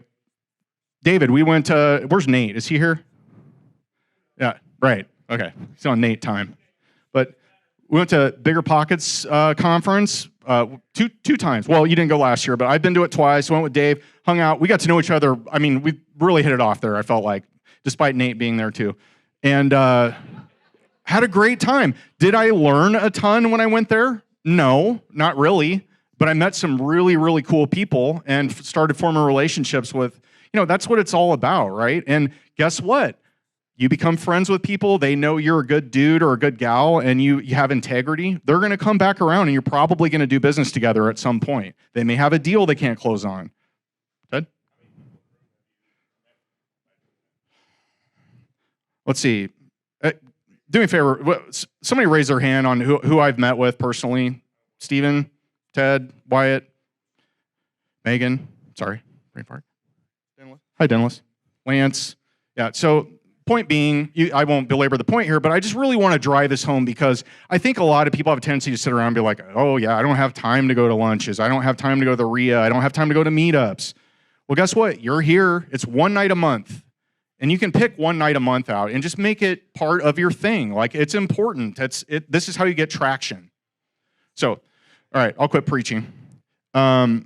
David, we went to, where's Nate? Is he here? Yeah, right. Okay, he's on Nate time. But we went to Bigger Pockets conference two times. Well, you didn't go last year, but I've been to it twice. Went with Dave, hung out. We got to know each other. I mean, we really hit it off there, I felt like, despite Nate being there too. And had a great time. Did I learn a ton when I went there? No, not really. But I met some really, really cool people and started forming relationships with, that's what it's all about, right? And guess what? You become friends with people, they know you're a good dude or a good gal, and you have integrity, they're going to come back around, and you're probably going to do business together at some point. They may have a deal they can't close on. Good? Let's see. Do me a favor. Somebody raise their hand on who I've met with personally. Steven, Ted, Wyatt, Megan. Sorry. Brain fart. Hi, Dennis. Lance. Yeah, so point being, I won't belabor the point here, but I just really want to drive this home because I think a lot of people have a tendency to sit around and be like, oh yeah, I don't have time to go to lunches. I don't have time to go to the RIA. I don't have time to go to meetups. Well, guess what? You're here. It's one night a month. And you can pick one night a month out and just make it part of your thing. Like, it's important. This is how you get traction. So, all right, I'll quit preaching. All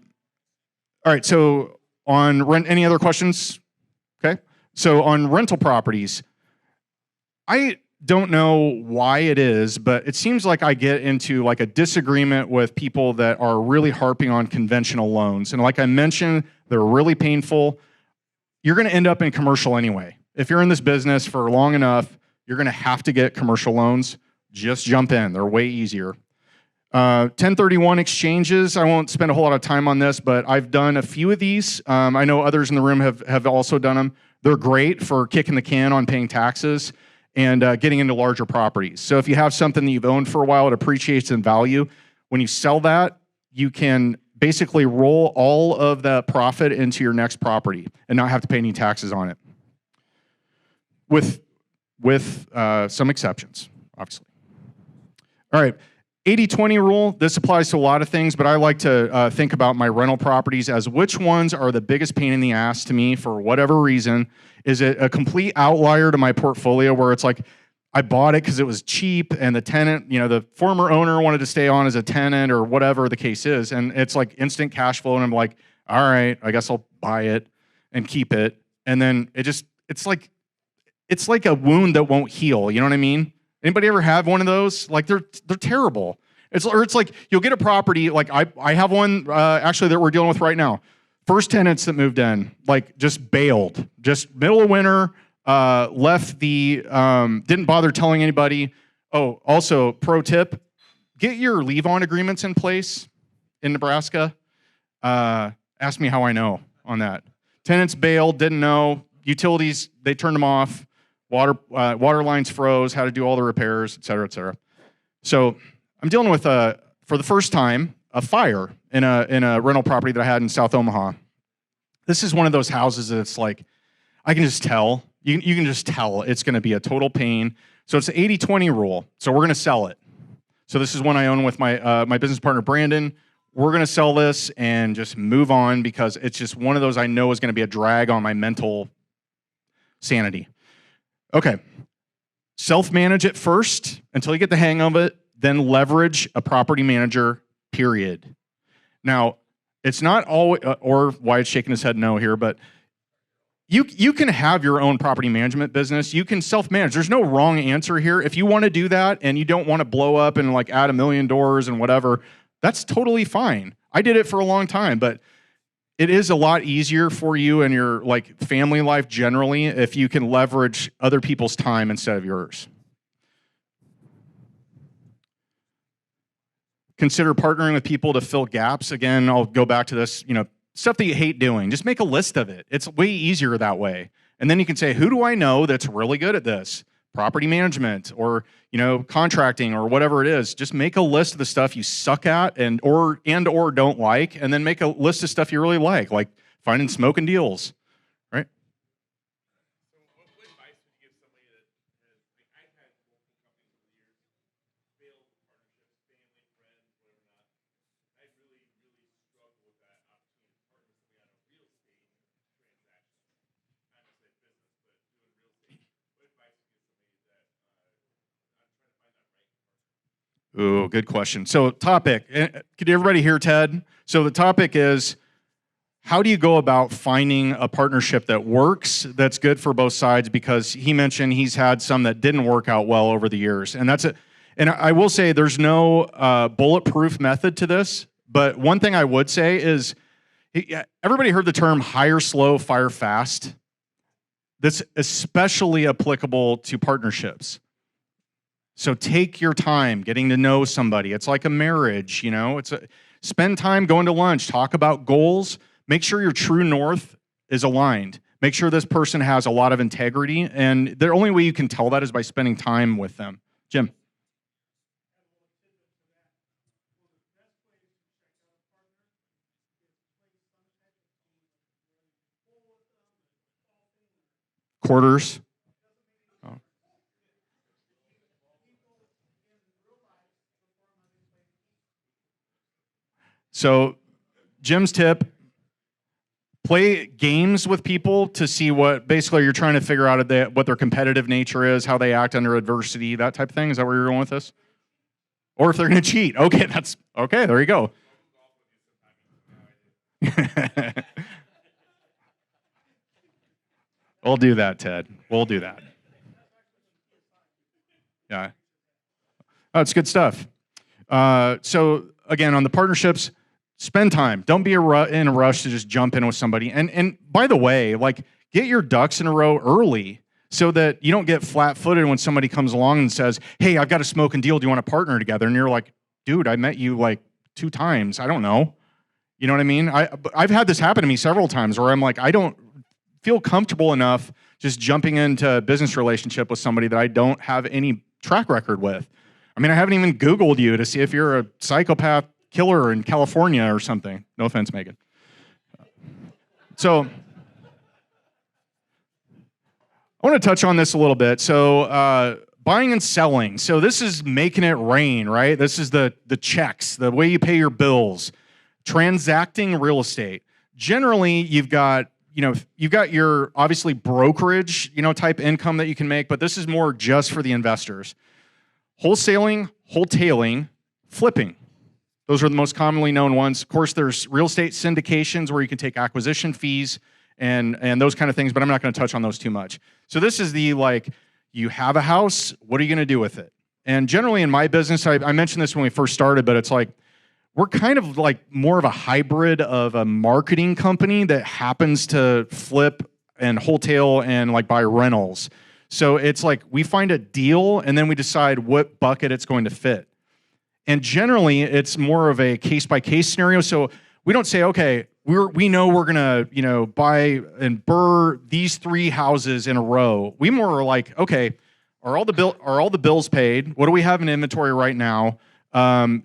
right, so on rent, any other questions? Okay. So on rental properties, I don't know why it is, but it seems like I get into like a disagreement with people that are really harping on conventional loans. And like I mentioned, they're really painful. You're going to end up in commercial anyway. If you're in this business for long enough, you're going to have to get commercial loans. Just jump in. They're way easier. 1031 exchanges, I won't spend a whole lot of time on this, but I've done a few of these. I know others in the room have also done them. They're great for kicking the can on paying taxes and getting into larger properties. So if you have something that you've owned for a while, it appreciates in value. When you sell that, you can basically roll all of the profit into your next property and not have to pay any taxes on it. With some exceptions, obviously. All right. 80-20 rule, this applies to a lot of things, but I like to think about my rental properties as which ones are the biggest pain in the ass to me for whatever reason. Is it a complete outlier to my portfolio where it's like, I bought it because it was cheap and the tenant, the former owner wanted to stay on as a tenant or whatever the case is, and it's like instant cash flow, and I'm like, all right, I guess I'll buy it and keep it. And then it's like a wound that won't heal, you know what I mean? Anybody ever have one of those? Like they're terrible. It's like you'll get a property, like I have one actually that we're dealing with right now. First tenants that moved in, like just bailed, just middle of winter, left didn't bother telling anybody. Oh, also pro tip, get your leave on agreements in place in Nebraska. Ask me how I know on that. Tenants bailed, didn't know. Utilities, they turned them off. Water lines froze, how to do all the repairs, et cetera, et cetera. So I'm dealing with, for the first time, a fire in a rental property that I had in South Omaha. This is one of those houses that's like, I can just tell. You can just tell it's going to be a total pain. So it's an 80-20 rule. So we're going to sell it. So this is one I own with my business partner, Brandon. We're going to sell this and just move on because it's just one of those I know is going to be a drag on my mental sanity. Okay, self-manage it first until you get the hang of it, then leverage a property manager, period. Now, it's not always, or Wyatt's shaking his head no here, but you can have your own property management business. You can self-manage. There's no wrong answer here. If you want to do that and you don't want to blow up and like add 1 million doors and whatever, that's totally fine. I did it for a long time, but it is a lot easier for you and your like family life generally if you can leverage other people's time instead of yours. Consider partnering with people to fill gaps. Again, I'll go back to this, stuff that you hate doing. Just make a list of it. It's way easier that way. And then you can say, who do I know that's really good at this? Property management or, contracting or whatever it is. Just make a list of the stuff you suck at and or don't like, and then make a list of stuff you really like finding smoking deals, right? What advice would you give somebody that has, I've had multiple companies over the years, failed partnerships, family, friends, whatever not. I really, really struggle with that opportunity to partner with somebody on a real estate transaction. Not necessarily business, but doing real estate. What advice would you give somebody that I'm trying to find that right partner? Ooh, good question. So topic, could everybody hear Ted? So the topic is, how do you go about finding a partnership that works, that's good for both sides? Because he mentioned he's had some that didn't work out well over the years. And and I will say there's no bulletproof method to this, but one thing I would say is, everybody heard the term hire slow, fire fast? That's especially applicable to partnerships. So take your time getting to know somebody. It's like a marriage, spend time going to lunch, talk about goals, make sure your true north is aligned. Make sure this person has a lot of integrity, and the only way you can tell that is by spending time with them. Jim. Quarters. Oh. So Jim's tip, play games with people to see what, basically you're trying to figure out what their competitive nature is, how they act under adversity, that type of thing. Is that where you're going with this? Or if they're going to cheat. Okay, okay, there you go. We'll do that, Ted. We'll do that. Yeah. Oh, it's good stuff. So again, on the partnerships, spend time. Don't be in a rush to just jump in with somebody. And by the way, like, get your ducks in a row early so that you don't get flat-footed when somebody comes along and says, hey, I've got a smoking deal. Do you want to partner together? And you're like, dude, I met you like 2 times. I don't know. You know what I mean? I've had this happen to me several times where I'm like, I don't feel comfortable enough just jumping into a business relationship with somebody that I don't have any track record with. I mean, I haven't even Googled you to see if you're a psychopath killer in California or something. No offense, Megan. So I want to touch on this a little bit. So buying and selling. So this is making it rain, right? This is the checks, the way you pay your bills. Transacting real estate. Generally, you've got your obviously brokerage, type income that you can make, but this is more just for the investors. Wholesaling, wholetailing, flipping. Those are the most commonly known ones. Of course, there's real estate syndications where you can take acquisition fees and those kind of things, but I'm not going to touch on those too much. So this is you have a house, what are you going to do with it? And generally in my business, I mentioned this when we first started, but it's like, we're kind of like more of a hybrid of a marketing company that happens to flip and wholesale and like buy rentals. So it's like we find a deal and then we decide what bucket it's going to fit. And generally it's more of a case-by-case scenario. So we don't say, okay, we know we're gonna, buy and burr these 3 houses in a row. We more are like, okay, are all the bills paid? What do we have in inventory right now?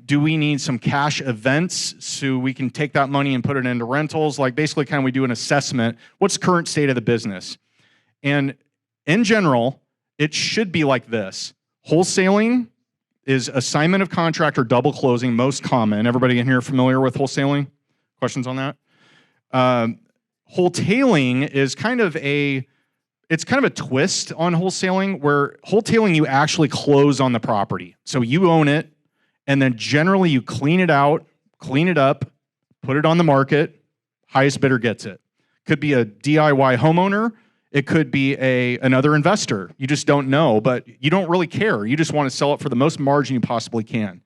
Do we need some cash events so we can take that money and put it into rentals? Like basically we do an assessment. What's the current state of the business? And in general, it should be like this. Wholesaling is assignment of contract or double closing, most common. Everybody in here familiar with wholesaling? Questions on that? Wholetailing is kind of a twist on wholesaling, where wholetailing you actually close on the property. So you own it, and then generally you clean it out, clean it up, put it on the market, highest bidder gets it. Could be a DIY homeowner, it could be another investor. You just don't know, but you don't really care. You just want to sell it for the most margin you possibly can.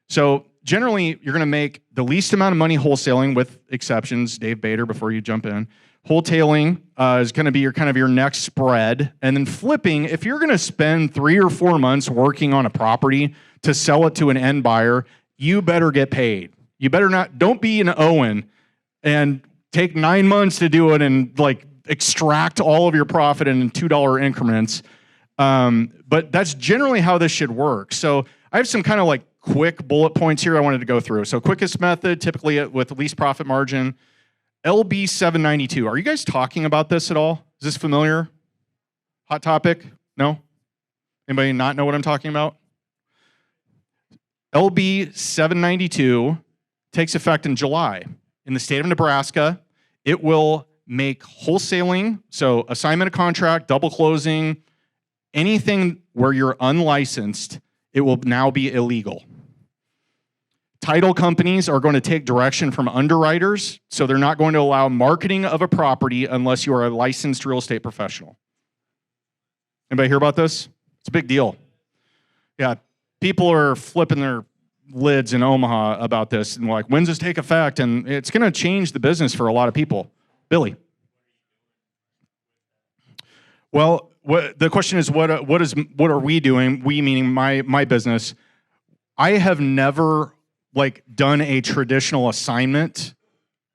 So generally, you're going to make the least amount of money wholesaling, with exceptions. Dave Bader, before you jump in. Wholetailing is going to be your next spread. And then flipping, if you're going to spend 3 or 4 months working on a property to sell it to an end buyer, you better get paid. You better don't be an Owen and take 9 months to do it and extract all of your profit in $2 increments. But that's generally how this should work. So I have some quick bullet points here I wanted to go through. So quickest method, typically with least profit margin, LB 792. Are you guys talking about this at all? Is this familiar? Hot topic? No? Anybody not know what I'm talking about? LB 792 takes effect in July. In the state of Nebraska, it will make wholesaling, so assignment of contract, double closing, anything where you're unlicensed, it will now be illegal. Title companies are going to take direction from underwriters, so they're not going to allow marketing of a property unless you are a licensed real estate professional. Anybody hear about this? It's a big deal. Yeah, people are flipping their lids in Omaha about this and when's this take effect? And it's going to change the business for a lot of people. Billy. Well, the question is, what are we doing? We meaning my business. I have never done a traditional assignment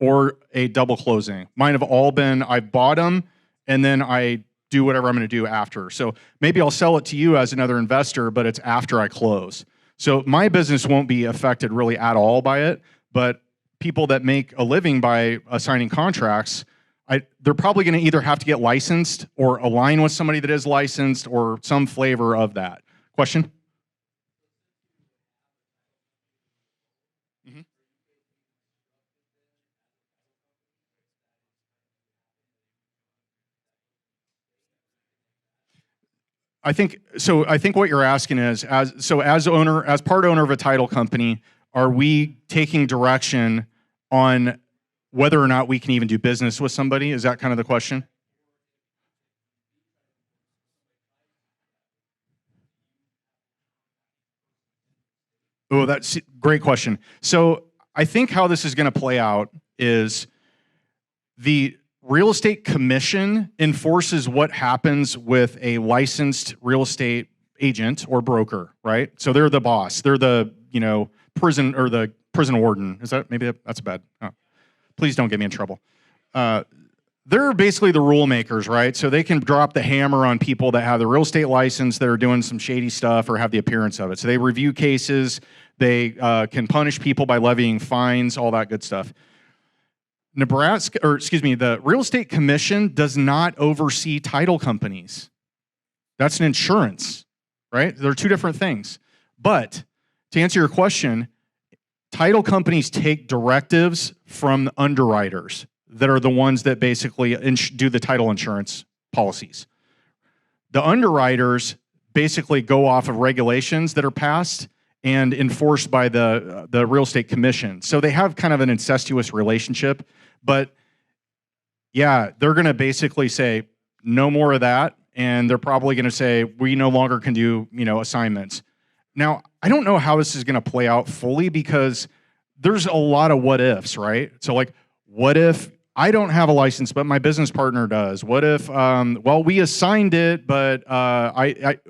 or a double closing. Mine have all been, I bought them and then I do whatever I'm going to do after. So maybe I'll sell it to you as another investor, but it's after I close. So my business won't be affected really at all by it, but people that make a living by assigning contracts, they're probably going to either have to get licensed or align with somebody that is licensed or some flavor of that. Question? I think so. I think what you're asking is, as part owner of a title company, are we taking direction on whether or not we can even do business with somebody? Is that kind of the question? Oh, that's a great question. So I think how this is going to play out is the real estate commission enforces what happens with a licensed real estate agent or broker, right? So they're the boss. They're the, prison or the prison warden. Is that that's bad? Oh, please don't get me in trouble. They're basically the rule makers, right? So they can drop the hammer on people that have the real estate license that are doing some shady stuff or have the appearance of it. So they review cases. They can punish people by levying fines, all that good stuff. The Real Estate Commission does not oversee title companies. That's an insurance, right? They're two different things. But to answer your question, title companies take directives from underwriters that are the ones that basically do the title insurance policies. The underwriters basically go off of regulations that are passed and enforced by the Real Estate Commission. So they have kind of an incestuous relationship, but yeah, they're going to basically say no more of that, and they're probably going to say we no longer can do assignments. Now, I don't know how this is going to play out fully because there's a lot of what ifs, right? So like, what if I don't have a license, but my business partner does? What if, we assigned it, but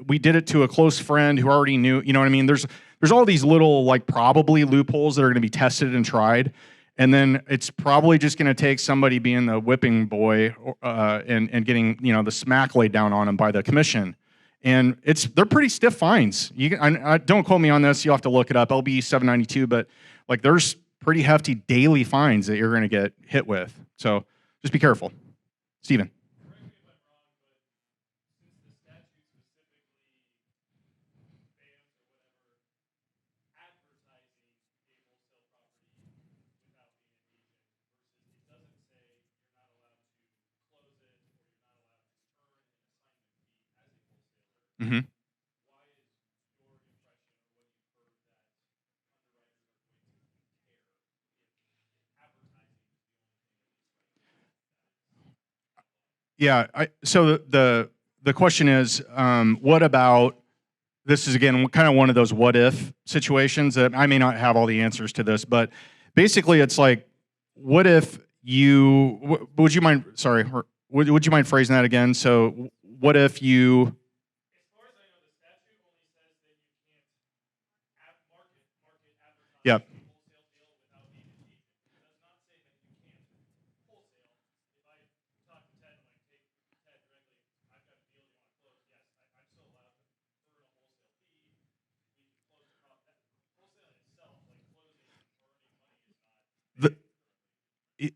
we did it to a close friend who already knew, you know what I mean? There's all these little like probably loopholes that are going to be tested and tried. And then it's probably just going to take somebody being the whipping boy and getting, the smack laid down on them by the commission. And they're pretty stiff fines. Don't quote me on this. You'll have to look it up. LB 792, but like there's pretty hefty daily fines that you're going to get hit with. So just be careful. Steven. Mm-hmm. Yeah. So the question is, what about this? Is again kind of one of those what if situations that I may not have all the answers to this, but basically it's like, what if you? Would you mind? Sorry, would you mind phrasing that again? So what if you? Yeah.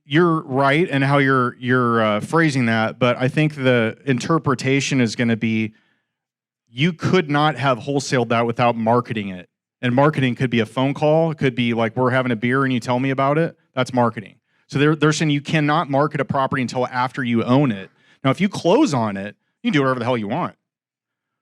You're right in how you're phrasing that, but I think the interpretation is going to be you could not have wholesaled that without marketing it. And marketing could be a phone call. It could be like we're having a beer and you tell me about it. That's marketing. So they're saying you cannot market a property until after you own it. Now, if you close on it, you can do whatever the hell you want.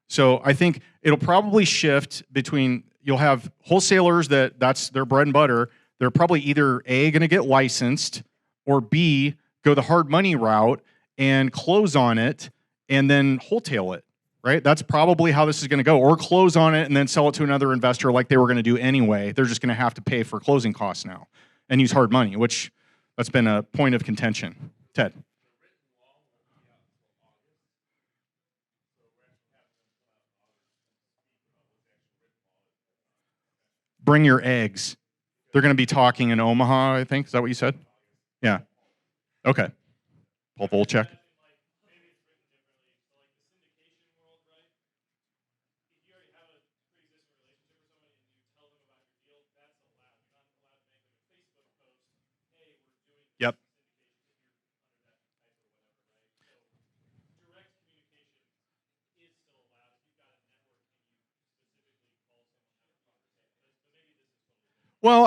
So I think it'll probably shift between you'll have wholesalers that's their bread and butter. They're probably either A, going to get licensed, or B, go the hard money route and close on it and then wholesale it, right? That's probably how this is going to go. Or close on it and then sell it to another investor like they were going to do anyway. They're just going to have to pay for closing costs now and use hard money, which that's been a point of contention. Ted. Bring your eggs. They're going to be talking in Omaha, I think. Is that what you said? Yeah. Okay. Paul Volchek. Yep. Well,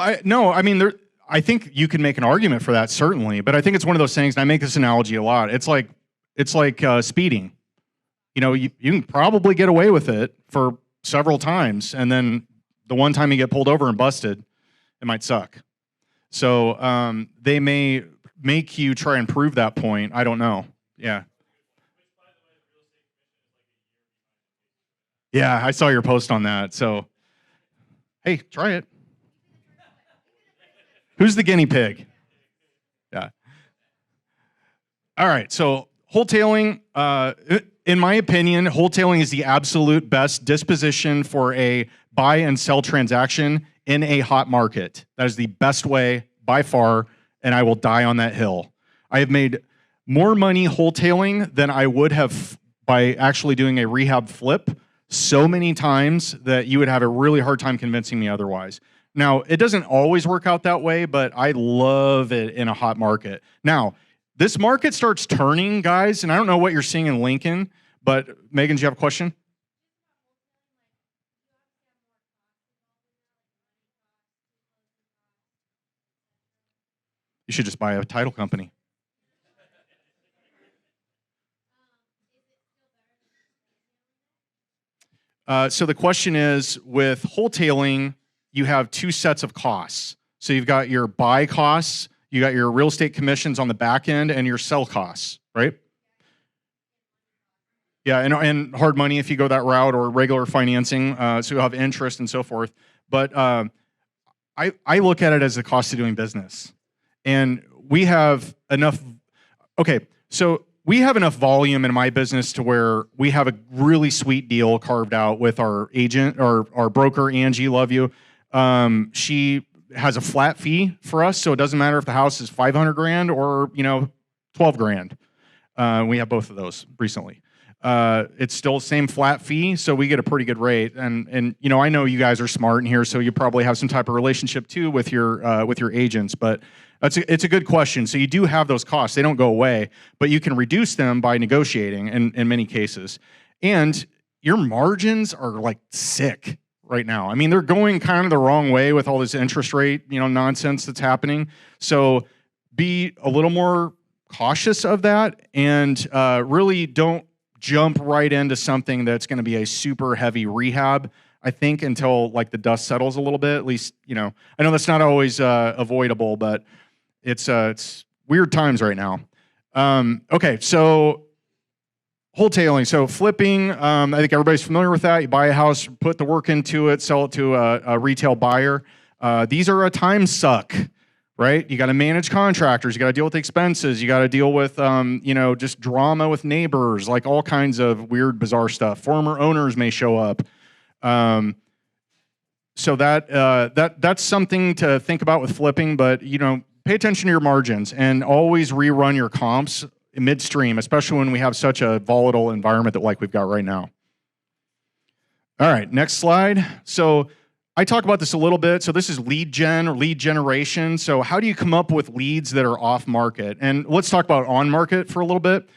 I think you can make an argument for that certainly, but I think it's one of those things. And I make this analogy a lot. It's like speeding. you can probably get away with it for several times, and then the one time you get pulled over and busted, it might suck. So they may make you try and prove that point. I don't know. Yeah. Yeah, I saw your post on that. So, hey, try it. Who's the guinea pig? Yeah. All right. So wholetailing, in my opinion, wholetailing is the absolute best disposition for a buy and sell transaction in a hot market. That is the best way by far, and I will die on that hill. I have made more money wholetailing than I would have by actually doing a rehab flip so many times that you would have a really hard time convincing me otherwise. Now, it doesn't always work out that way, but I love it in a hot market. Now, this market starts turning, guys, and I don't know what you're seeing in Lincoln, but Megan, do you have a question? You should just buy a title company. So the question is, with wholetailing, you have two sets of costs. So you've got your buy costs, you got your real estate commissions on the back end, and your sell costs, right? Yeah, and hard money if you go that route, or regular financing, so you'll have interest and so forth. But I look at it as the cost of doing business. And we have enough, okay, so we have enough volume in my business to where we have a really sweet deal carved out with our agent, or our broker, Angie, love you. She has a flat fee for us, so it doesn't matter if the house is 500 grand or 12 grand. We have both of those recently. It's still the same flat fee, so we get a pretty good rate. And I know you guys are smart in here, so you probably have some type of relationship too with your agents. But it's a good question. So you do have those costs; they don't go away, but you can reduce them by negotiating in many cases. And your margins are like sick right now. I mean, they're going kind of the wrong way with all this interest rate nonsense that's happening. So be a little more cautious of that, and really don't jump right into something that's going to be a super heavy rehab, I think, until like the dust settles a little bit. At least, I know that's not always avoidable, but it's weird times right now. Okay, so wholetailing. So flipping, I think everybody's familiar with that. You buy a house, put the work into it, sell it to a retail buyer. These are a time suck. Right? You got to manage contractors. You got to deal with expenses. You got to deal with, just drama with neighbors, like all kinds of weird, bizarre stuff. Former owners may show up. So that's something to think about with flipping. But pay attention to your margins and always rerun your comps midstream, especially when we have such a volatile environment that like we've got right now. All right, next slide. So I talk about this a little bit. So this is lead gen or lead generation. So how do you come up with leads that are off market? And let's talk about on market for a little bit.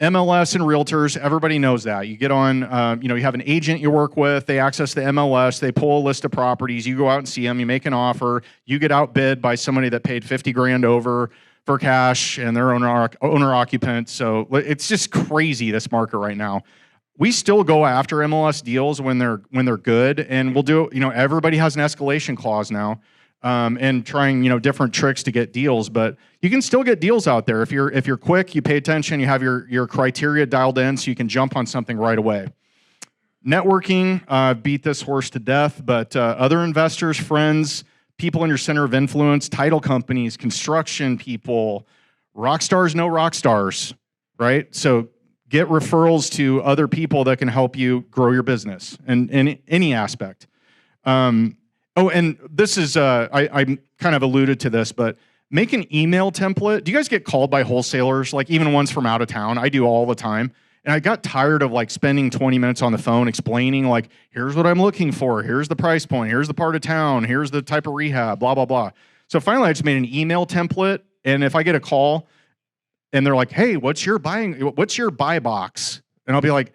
MLS and realtors, everybody knows that. You get on, you have an agent you work with, they access the MLS, they pull a list of properties, you go out and see them, you make an offer, you get outbid by somebody that paid 50 grand over for cash and they're owner occupant. So it's just crazy, this market right now. We still go after MLS deals when they're good, and we'll do. Everybody has an escalation clause now, and trying different tricks to get deals. But you can still get deals out there if you're quick, you pay attention, you have your criteria dialed in, so you can jump on something right away. Networking, beat this horse to death, but other investors, friends, people in your center of influence, title companies, construction people, rock stars know rock stars, right? So get referrals to other people that can help you grow your business in any aspect. And this is, I kind of alluded to this, but make an email template. Do you guys get called by wholesalers, like even ones from out of town? I do all the time. And I got tired of like spending 20 minutes on the phone explaining like, here's what I'm looking for. Here's the price point. Here's the part of town. Here's the type of rehab, blah, blah, blah. So finally I just made an email template. And if I get a call, and they're like, hey, what's your buy box? And I'll be like,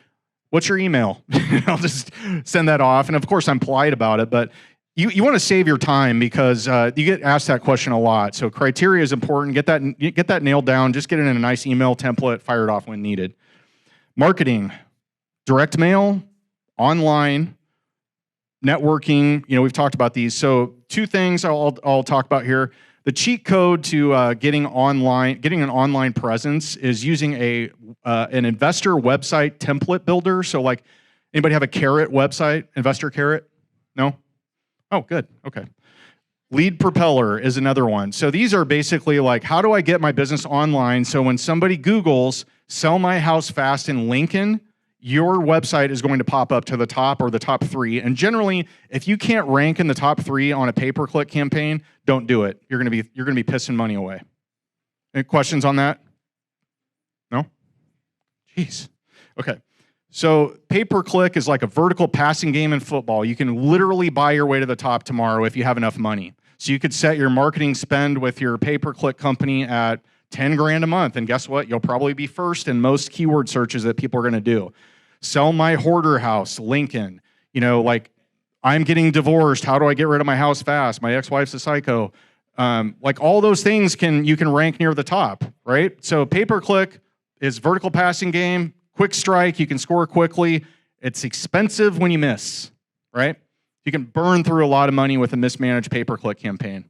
what's your email? I'll just send that off. And of course, I'm polite about it, but you want to save your time because you get asked that question a lot. So criteria is important. Get that nailed down. Just get it in a nice email template, fire it off when needed. Marketing. direct mail, online, networking. We've talked about these. So 2 things I'll talk about here. The cheat code to getting an online presence is using an investor website template builder. So like, anybody have a Carrot website? Investor Carrot? No? Oh, good. Okay. Lead Propeller is another one. So these are basically like, how do I get my business online? So when somebody Googles sell my house fast in Lincoln, your website is going to pop up to the top or the top 3. And generally, if you can't rank in the top 3 on a pay-per-click campaign, don't do it. You're going to be pissing money away. Any questions on that? No? Jeez. Okay. So pay-per-click is like a vertical passing game in football. You can literally buy your way to the top tomorrow if you have enough money. So you could set your marketing spend with your pay-per-click company at 10 grand a month, and guess what? You'll probably be first in most keyword searches that people are going to do. Sell my hoarder house, Lincoln. Like, I'm getting divorced. How do I get rid of my house fast? My ex-wife's a psycho. Like, all those things you can rank near the top, right? So pay-per-click is vertical passing game, quick strike. You can score quickly. It's expensive when you miss, right? You can burn through a lot of money with a mismanaged pay-per-click campaign.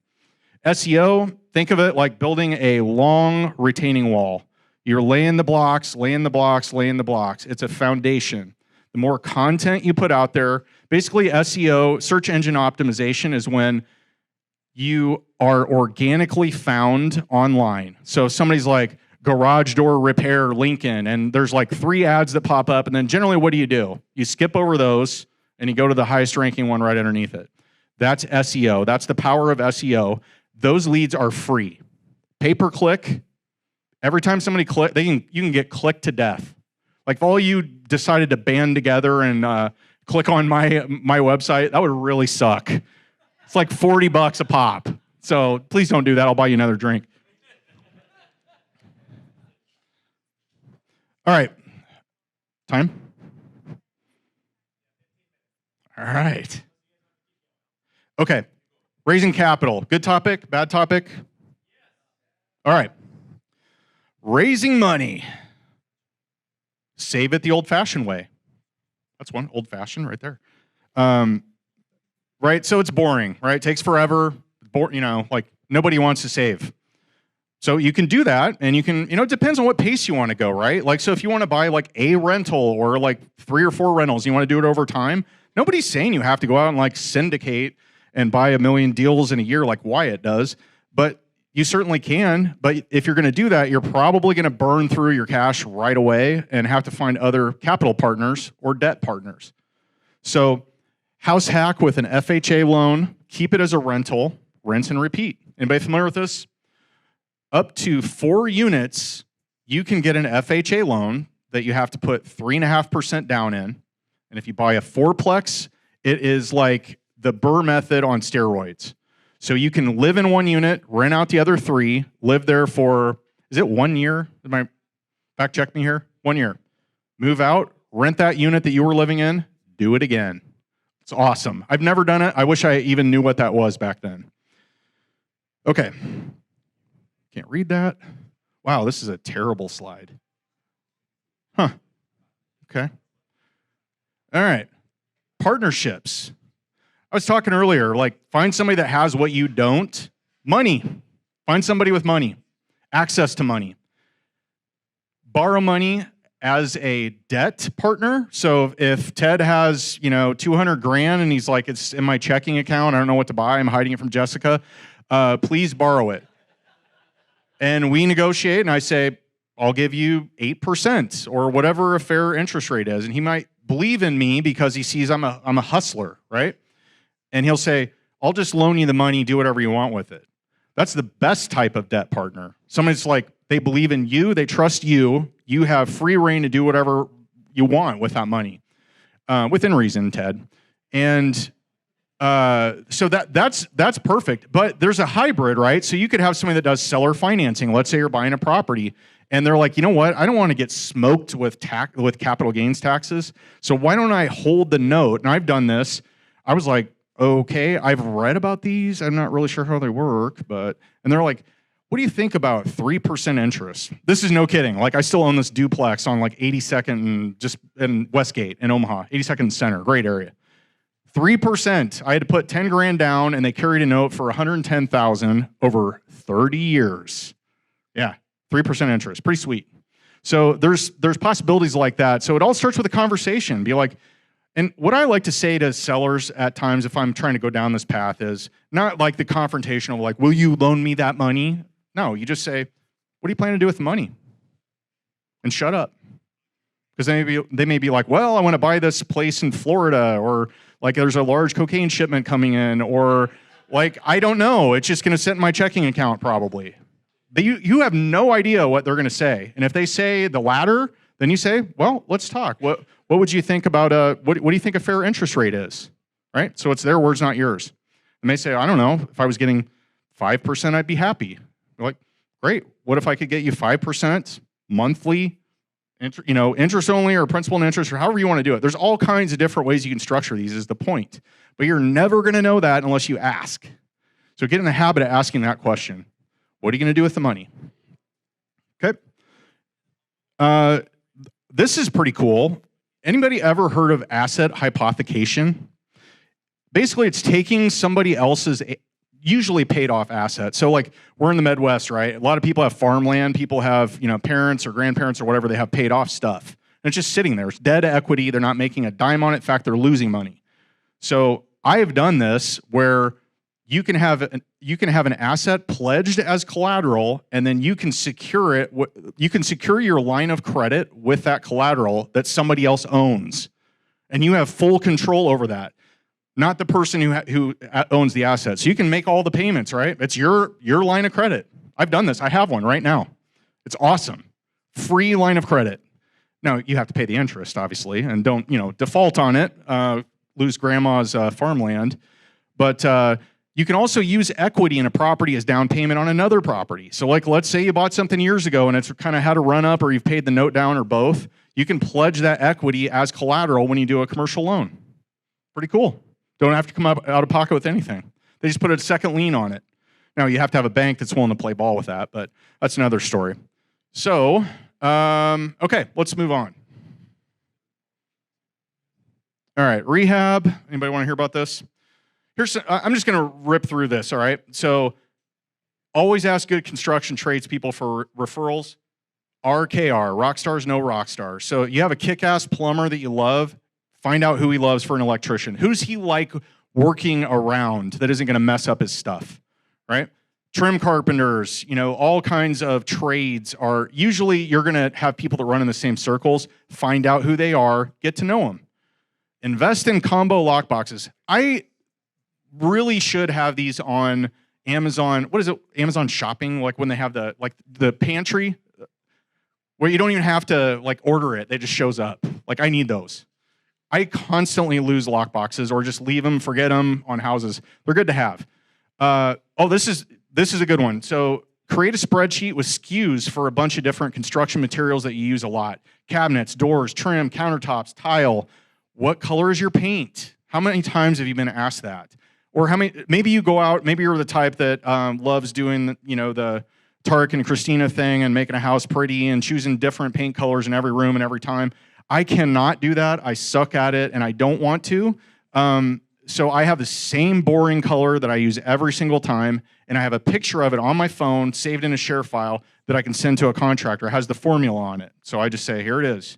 SEO, think of it like building a long retaining wall. You're laying the blocks, laying the blocks, laying the blocks. It's a foundation. The more content you put out there, basically SEO, search engine optimization, is when you are organically found online. So if somebody's like, garage door repair Lincoln, and there's like 3 ads that pop up, and then generally what do? You skip over those, and you go to the highest ranking one right underneath it. That's SEO. That's the power of SEO. Those leads are free. Pay-per-click, every time somebody you can get clicked to death. Like, if all you decided to band together and click on my website, that would really suck. It's like $40 a pop. So please don't do that. I'll buy you another drink. All right. Time? All right. Okay. Raising capital. Good topic? Bad topic? All right. Raising money. Save it the old-fashioned way. That's one, old-fashioned right there. Right? So it's boring, right? It takes forever. Like, nobody wants to save. So you can do that, and you can, it depends on what pace you want to go, right? Like, so if you want to buy like a rental or like 3 or 4 rentals, you want to do it over time, nobody's saying you have to go out and like syndicate and buy 1 million deals in a year like Wyatt does, but you certainly can. But if you're going to do that, you're probably going to burn through your cash right away and have to find other capital partners or debt partners. So house hack with an FHA loan, keep it as a rental, rinse and repeat. Anybody familiar with this? Up to 4 units, you can get an FHA loan that you have to put 3.5% down in. And if you buy a 4-plex, it is like the Burr method on steroids. So you can live in 1 unit, rent out the other 3, live there for, is it 1 year? Am I, fact check me here? 1 year. Move out, rent that unit that you were living in, do it again. It's awesome. I've never done it. I wish I even knew what that was back then. Okay. Can't read that. Wow, this is a terrible slide. Huh. Okay. All right. Partnerships. I was talking earlier, like, find somebody that has what you don't. Money. Find somebody with money. Access to money. Borrow money as a debt partner. So if Ted has, 200 grand and he's like, it's in my checking account, I don't know what to buy, I'm hiding it from Jessica, please borrow it. And we negotiate, and I say, I'll give you 8% or whatever a fair interest rate is. And he might believe in me because he sees I'm a hustler, right? And he'll say, I'll just loan you the money, do whatever you want with it. That's the best type of debt partner. Somebody's like, they believe in you, they trust you, you have free reign to do whatever you want with that money. Within reason, Ted. And so that's perfect. But there's a hybrid, right? So you could have somebody that does seller financing. Let's say you're buying a property, and they're like, you know what? I don't want to get smoked with capital gains taxes. So why don't I hold the note? And I've done this. I was like, okay, I've read about these. I'm not really sure how they work, and they're like, what do you think about 3% interest? This is no kidding. Like, I still own this duplex on like 82nd and just in Westgate in Omaha, 82nd and Center, great area. 3%. I had to put 10 grand down, and they carried a note for 110,000 over 30 years. Yeah, 3% interest, pretty sweet. So there's possibilities like that. So it all starts with a conversation. Be like, and what I like to say to sellers at times, if I'm trying to go down this path, is not like the confrontational, like, will you loan me that money? No, you just say, what do you plan to do with the money? And shut up. Because they may be like, well, I want to buy this place in Florida, or like there's a large cocaine shipment coming in, or like, I don't know, it's just going to sit in my checking account probably. You have no idea what they're going to say. And if they say the latter, then you say, well, let's talk. What would you think about what do you think a fair interest rate is? Right? So it's their words, not yours. And they say, I don't know, if I was getting 5%, I'd be happy. You're like, great. What if I could get you 5% monthly, interest only, or principal and interest, or however you want to do it? There's all kinds of different ways you can structure these, is the point. But you're never going to know that unless you ask. So get in the habit of asking that question. What are you going to do with the money? Okay. This is pretty cool. Anybody ever heard of asset hypothecation? Basically, it's taking somebody else's usually paid off asset. So like, we're in the Midwest, right? A lot of people have farmland. People have, parents or grandparents or whatever, they have paid off stuff. And it's just sitting there. It's dead equity. They're not making a dime on it. In fact, they're losing money. So I have done this where you can have an asset pledged as collateral, and then you can secure it. You can secure your line of credit with that collateral that somebody else owns, and you have full control over that, not the person who owns the asset. So you can make all the payments, right? It's your line of credit. I've done this. I have one right now. It's awesome. Free line of credit. Now you have to pay the interest, obviously, and don't default on it. Lose grandma's farmland, but. You can also use equity in a property as down payment on another property. So like, let's say you bought something years ago and it's kind of had a run up, or you've paid the note down, or both. You can pledge that equity as collateral when you do a commercial loan. Pretty cool. Don't have to come up out of pocket with anything. They just put a second lien on it. Now you have to have a bank that's willing to play ball with that, but that's another story. So, okay, let's move on. All right, rehab. Anybody want to hear about this? I'm just going to rip through this, all right? So always ask good construction tradespeople for referrals. RKR, rock stars, no rock stars. So you have a kick-ass plumber that you love, find out who he loves for an electrician. Who's he like working around that isn't going to mess up his stuff, right? Trim carpenters, all kinds of trades are, usually you're going to have people that run in the same circles. Find out who they are, get to know them. Invest in combo lockboxes. I really should have these on Amazon. What is it? Amazon Shopping, like when they have the pantry where you don't even have to order it. It just shows up. Like, I need those. I constantly lose lockboxes or just leave them, forget them on houses. They're good to have. This is a good one. So create a spreadsheet with SKUs for a bunch of different construction materials that you use a lot. Cabinets, doors, trim, countertops, tile. What color is your paint? How many times have you been asked that? Or maybe you go out, maybe you're the type that loves doing, the Tarek and Christina thing and making a house pretty and choosing different paint colors in every room and every time. I cannot do that. I suck at it and I don't want to. So I have the same boring color that I use every single time, and I have a picture of it on my phone saved in a share file that I can send to a contractor. It has the formula on it. So I just say, here it is.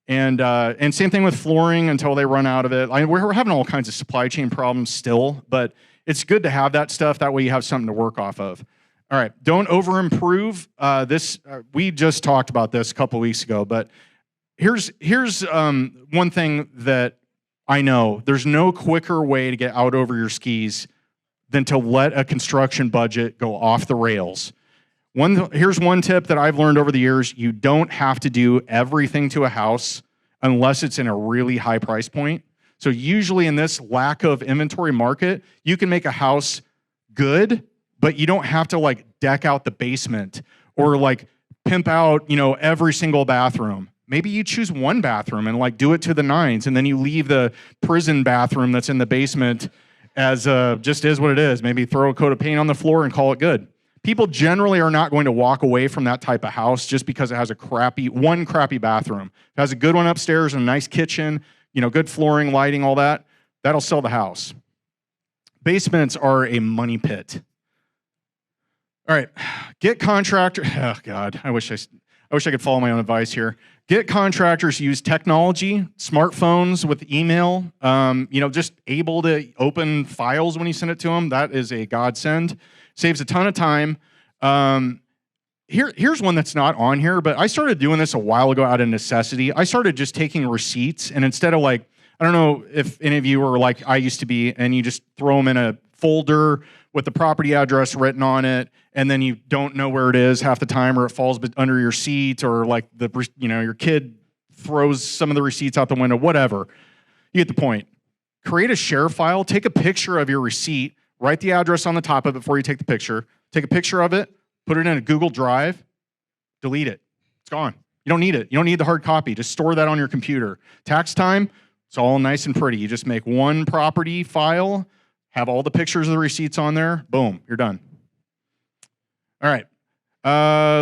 And same thing with flooring until they run out of it. We're having all kinds of supply chain problems still, but it's good to have that stuff. That way you have something to work off of. All right, don't over-improve. We just talked about this a couple weeks ago, but here's one thing that I know. There's no quicker way to get out over your skis than to let a construction budget go off the rails. Here's one tip that I've learned over the years. You don't have to do everything to a house unless it's in a really high price point. So usually in this lack of inventory market, you can make a house good, but you don't have to deck out the basement or pimp out, every single bathroom. Maybe you choose one bathroom and do it to the nines, and then you leave the prison bathroom that's in the basement as just is what it is. Maybe throw a coat of paint on the floor and call it good. People generally are not going to walk away from that type of house just because it has one crappy bathroom. If it has a good one upstairs and a nice kitchen, good flooring, lighting, all that, that'll sell the house. Basements are a money pit. All right, get contractor. Oh God, I wish I could follow my own advice here. Get contractors to use technology, smartphones with email. Just able to open files when you send it to them. That is a godsend. Saves a ton of time. Here's one that's not on here, but I started doing this a while ago out of necessity. I started just taking receipts, and instead of I don't know if any of you were like I used to be, and you just throw them in a folder with the property address written on it, and then you don't know where it is half the time, or it falls under your seat, or your kid throws some of the receipts out the window, whatever. You get the point. Create a share file, take a picture of your receipt, write the address on the top of it before you take the picture, take a picture of it, put it in a Google Drive, delete it. It's gone. You don't need it. You don't need the hard copy. Just store that on your computer. Tax time, it's all nice and pretty. You just make one property file, have all the pictures of the receipts on there, boom, you're done. All right,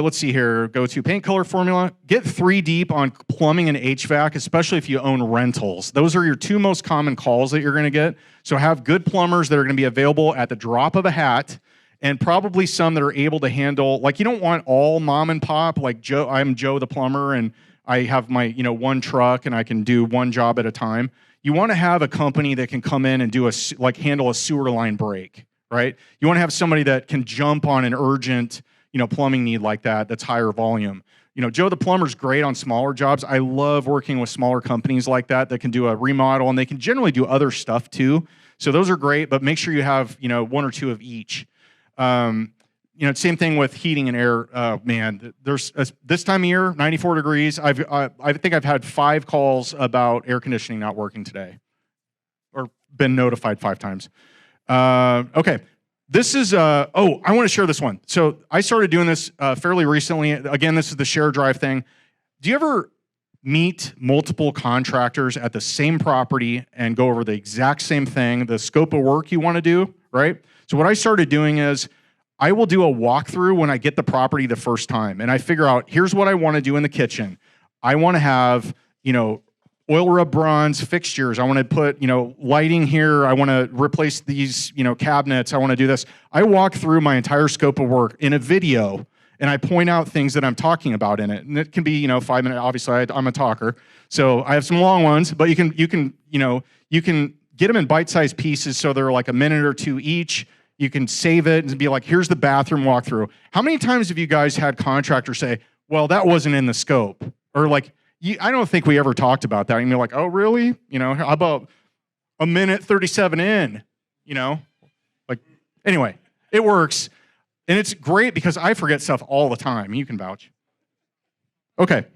let's see here. Go to paint color formula. Get 3 deep on plumbing and HVAC, especially if you own rentals. Those are your 2 most common calls that you're going to get. So have good plumbers that are going to be available at the drop of a hat, and probably some that are able to handle, you don't want all mom and pop, like Joe. I'm Joe the plumber, and I have my one truck, and I can do one job at a time. You want to have a company that can come in and do handle a sewer line break, right? You want to have somebody that can jump on an urgent, plumbing need like that, that's higher volume. Joe the plumber's great on smaller jobs. I love working with smaller companies like that can do a remodel, and they can generally do other stuff too. So those are great, but make sure you have, 1 or 2 of each. Same thing with heating and air. Man, there's this time of year, 94 degrees. I think I've had 5 calls about air conditioning not working today, or been notified 5 times. Okay, this is I want to share this one. So I started doing this fairly recently. Again, this is the share drive thing. Do you ever meet multiple contractors at the same property and go over the exact same thing, the scope of work you want to do, right? So what I started doing is I will do a walkthrough when I get the property the first time, and I figure out, here's what I want to do in the kitchen. I want to have, oil rub bronze fixtures. I want to put, lighting here. I want to replace these, cabinets. I want to do this. I walk through my entire scope of work in a video, and I point out things that I'm talking about in it. And it can be, 5 minutes. Obviously, I'm a talker, so I have some long ones, but you can get them in bite-sized pieces, so they're like a minute or 2 each. You can save it and be like, here's the bathroom walkthrough. How many times have you guys had contractors say, well, that wasn't in the scope? Or I don't think we ever talked about that. And you're like, oh, really? How about a minute 37 in? Anyway, it works. And it's great because I forget stuff all the time. You can vouch. Okay.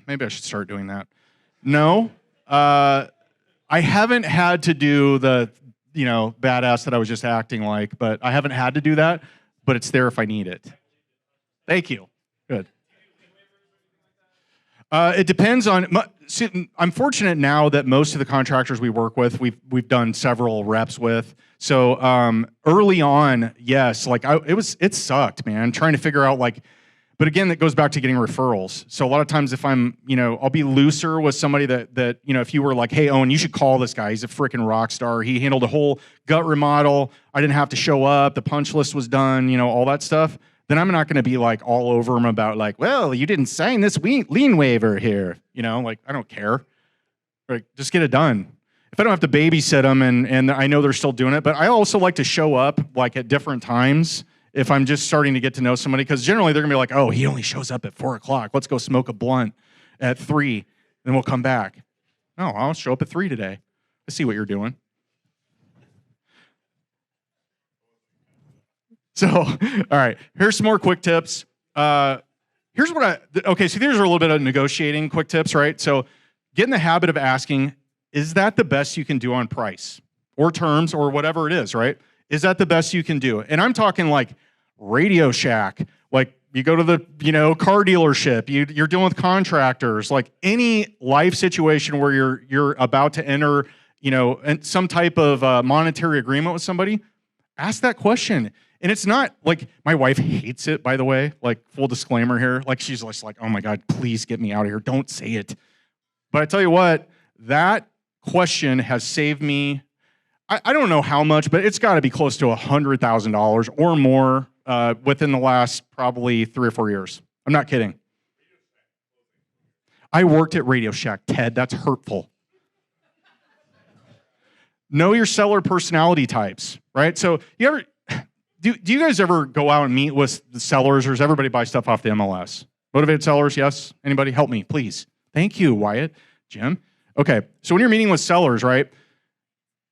Maybe I should start doing that. No, I haven't had to do the, badass that I was just acting like, but I haven't had to do that, but it's there if I need it. Thank you. Good. It depends on, I'm fortunate now that most of the contractors we work with, we've done several reps with. So early on, yes, it sucked, man, trying to figure out but again, that goes back to getting referrals. So a lot of times if I'm, I'll be looser with somebody that if you were like, hey, Owen, you should call this guy. He's a freaking rock star. He handled a whole gut remodel. I didn't have to show up. The punch list was done, all that stuff. Then I'm not going to be all over him about well, you didn't sign this lien waiver here. I don't care. Just get it done. If I don't have to babysit them and I know they're still doing it, but I also like to show up at different times if I'm just starting to get to know somebody, because generally they're gonna be like, oh, he only shows up at 4 o'clock. Let's go smoke a blunt at 3, then we'll come back. No, I'll show up at 3 today. I see what you're doing. So, all right, here's some more quick tips. Here's what so these are a little bit of negotiating quick tips, right? So get in the habit of asking, is that the best you can do on price or terms or whatever it is, right? Is that the best you can do? And I'm talking Radio Shack, you go to the, car dealership, you're dealing with contractors, like any life situation where you're about to enter, some type of monetary agreement with somebody, ask that question. And it's not like, my wife hates it, by the way, like full disclaimer here. Like she's just like, oh my God, please get me out of here. Don't say it. But I tell you what, that question has saved me, I don't know how much, but it's got to be close to $100,000 or more within the last probably 3 or 4 years. I'm not kidding. I worked at Radio Shack, Ted. That's hurtful. Know your seller personality types, right? So do you guys ever go out and meet with the sellers, or does everybody buy stuff off the MLS? Motivated sellers, yes? Anybody? Help me, please. Thank you, Wyatt. Jim? Okay, so when you're meeting with sellers, right,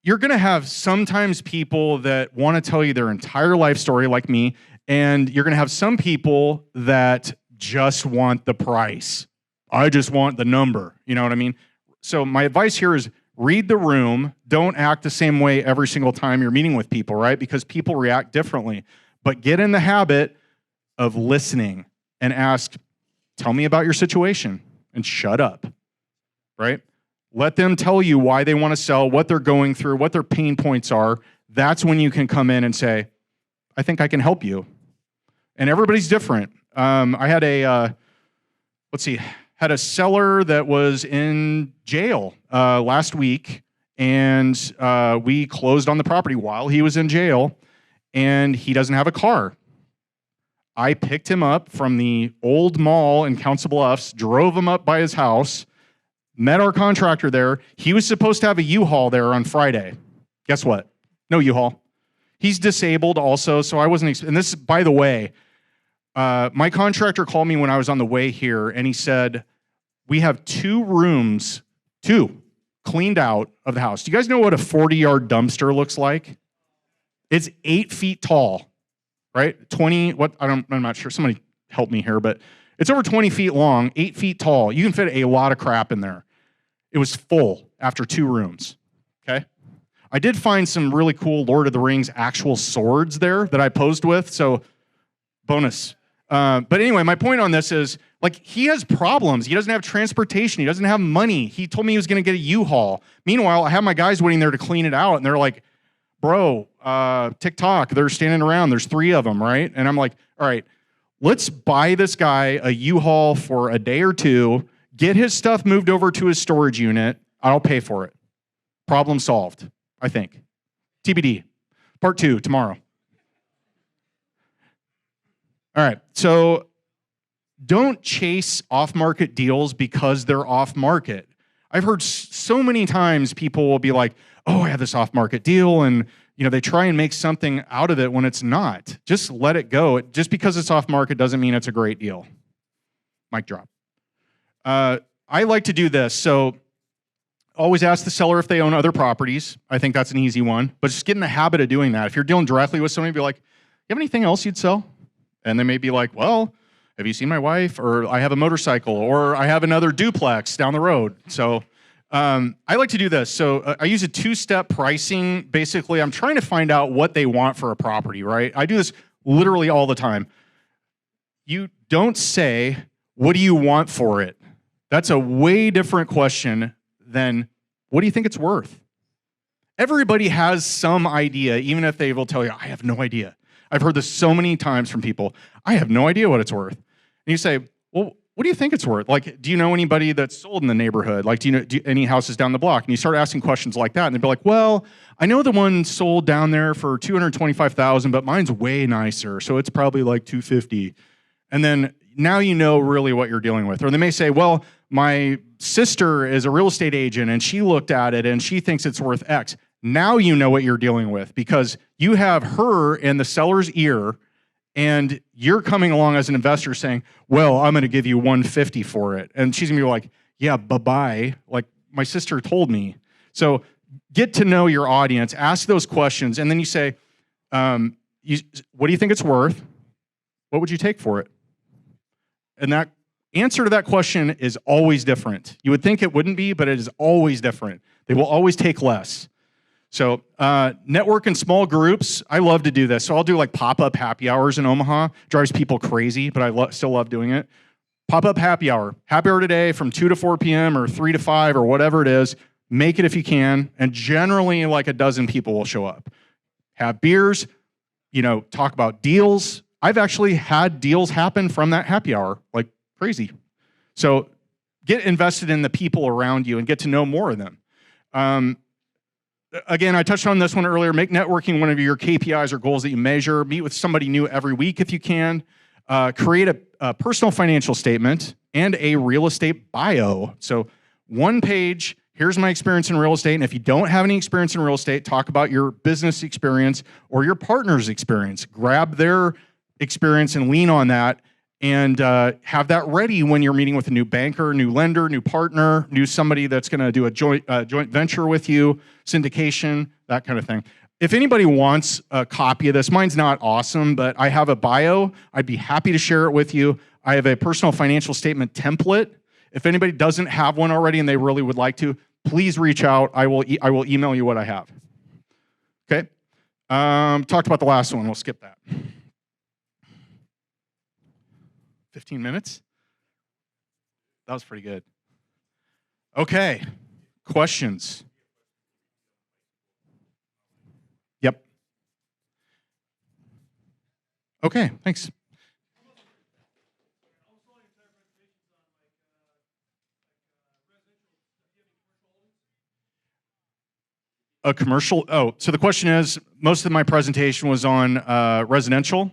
you're going to have sometimes people that want to tell you their entire life story, like me, and you're going to have some people that just want the price. I just want the number, you know what I mean? So my advice here is read the room. Don't act the same way every single time you're meeting with people, right? Because people react differently. But get in the habit of listening and ask, tell me about your situation, and shut up, right? Let them tell you why they want to sell, what they're going through, what their pain points are. That's when you can come in and say, I think I can help you. And everybody's different. I had had a seller that was in jail last week, and we closed on the property while he was in jail, and he doesn't have a car. I picked him up from the old mall in Council Bluffs, drove him up by his house, met our contractor there. He was supposed to have a U-Haul there on Friday. Guess what? No U-Haul. He's disabled also, so I wasn't, and this, by the way, my contractor called me when I was on the way here, and he said, we have 2 rooms, cleaned out of the house. Do you guys know what a 40-yard dumpster looks like? It's 8 feet tall, right? I'm not sure. Somebody help me here, but it's over 20 feet long, 8 feet tall. You can fit a lot of crap in there. It was full after 2 rooms, okay? I did find some really cool Lord of the Rings actual swords there that I posed with, so bonus. But anyway, my point on this is, like, he has problems. He doesn't have transportation. He doesn't have money. He told me he was going to get a U-Haul. Meanwhile, I have my guys waiting there to clean it out, and they're like, bro, TikTok, they're standing around. There's 3 of them, right? And I'm like, all right, let's buy this guy a U-Haul for a day or 2, get his stuff moved over to his storage unit. I'll pay for it. Problem solved, I think. TBD. Part 2 tomorrow. All right, so don't chase off-market deals because they're off-market. I've heard so many times people will be like, oh, I have this off-market deal, and they try and make something out of it when it's not. Just let it go. Just because it's off-market doesn't mean it's a great deal. Mic drop. I like to do this. So always ask the seller if they own other properties. I think that's an easy one. But just get in the habit of doing that. If you're dealing directly with somebody, be like, you have anything else you'd sell? And they may be like, well, have you seen my wife? Or I have a motorcycle, or I have another duplex down the road. So I like to do this. So I use a 2-step pricing. Basically, I'm trying to find out what they want for a property, right? I do this literally all the time. You don't say, what do you want for it? That's a way different question than, what do you think it's worth? Everybody has some idea, even if they will tell you, I have no idea. I've heard this so many times from people. I have no idea what it's worth. And you say, well, what do you think it's worth? Like, do you know anybody that's sold in the neighborhood? Like, do you know any houses down the block? And you start asking questions like that, and they'd be like, well, I know the one sold down there for $225,000, but mine's way nicer, so it's probably like $250,000. And then now you know really what you're dealing with. Or they may say, well, my sister is a real estate agent, and she looked at it, and she thinks it's worth X. Now you know what you're dealing with, because you have her in the seller's ear, and you're coming along as an investor saying, well, I'm going to give you $150,000 for it. And she's going to be like, yeah, bye-bye. Like, my sister told me. So get to know your audience, ask those questions, and then you say, what do you think it's worth? What would you take for it? And that answer to that question is always different. You would think it wouldn't be, but it is always different. They will always take less. So network in small groups. I love to do this. So I'll do like pop-up happy hours in Omaha. Drives people crazy, but I still love doing it. Pop-up happy hour. Happy hour today from 2 to 4 p.m. or 3 to 5 or whatever it is. Make it if you can. And generally like a dozen people will show up. Have beers, talk about deals. I've actually had deals happen from that happy hour, like crazy. So get invested in the people around you and get to know more of them. Again, I touched on this one earlier. Make networking one of your KPIs or goals that you measure. Meet with somebody new every week if you can. Create a personal financial statement and a real estate bio. So one page, here's my experience in real estate. And if you don't have any experience in real estate, talk about your business experience or your partner's experience. Grab their experience and lean on that. And have that ready when you're meeting with a new banker, new lender, new partner, new somebody that's going to do a joint venture with you, syndication, that kind of thing. If anybody wants a copy of this, mine's not awesome, but I have a bio. I'd be happy to share it with you. I have a personal financial statement template. If anybody doesn't have one already and they really would like to, please reach out. I will email you what I have. Okay. Talked about the last one. We'll skip that. 15 minutes? That was pretty good. Okay, questions? Yep. Okay, thanks. A commercial? Oh, so the question is, most of my presentation was on residential.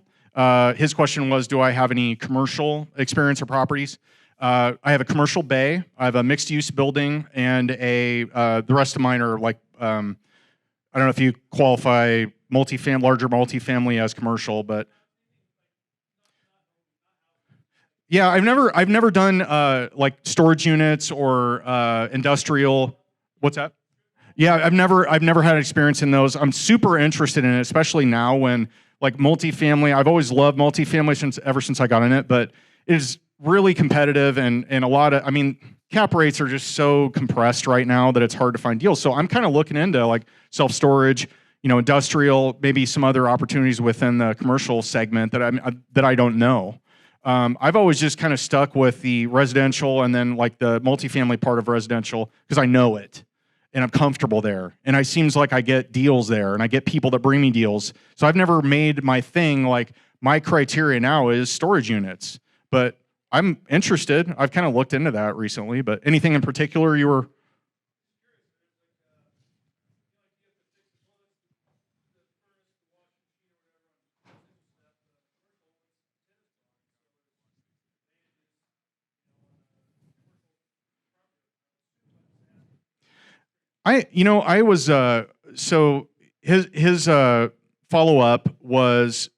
His question was, do I have any commercial experience or properties? I have a commercial bay. I have a mixed-use building, and the rest of mine are like, I don't know if you qualify larger multifamily as commercial, but yeah, I've never done like storage units or industrial. What's that? Yeah, I've never had experience in those. I'm super interested in it, especially now when like multifamily. I've always loved multifamily ever since I got in it, but it is really competitive and a lot of. I mean, cap rates are just so compressed right now that it's hard to find deals. So I'm kind of looking into like self-storage, industrial, maybe some other opportunities within the commercial segment that I don't know. I've always just kind of stuck with the residential and then like the multifamily part of residential because I know it. And I'm comfortable there. And it seems like I get deals there and I get people that bring me deals. So I've never made my thing like my criteria now is storage units. But I'm interested. I've kind of looked into that recently. But anything in particular you were? I was so his follow up was,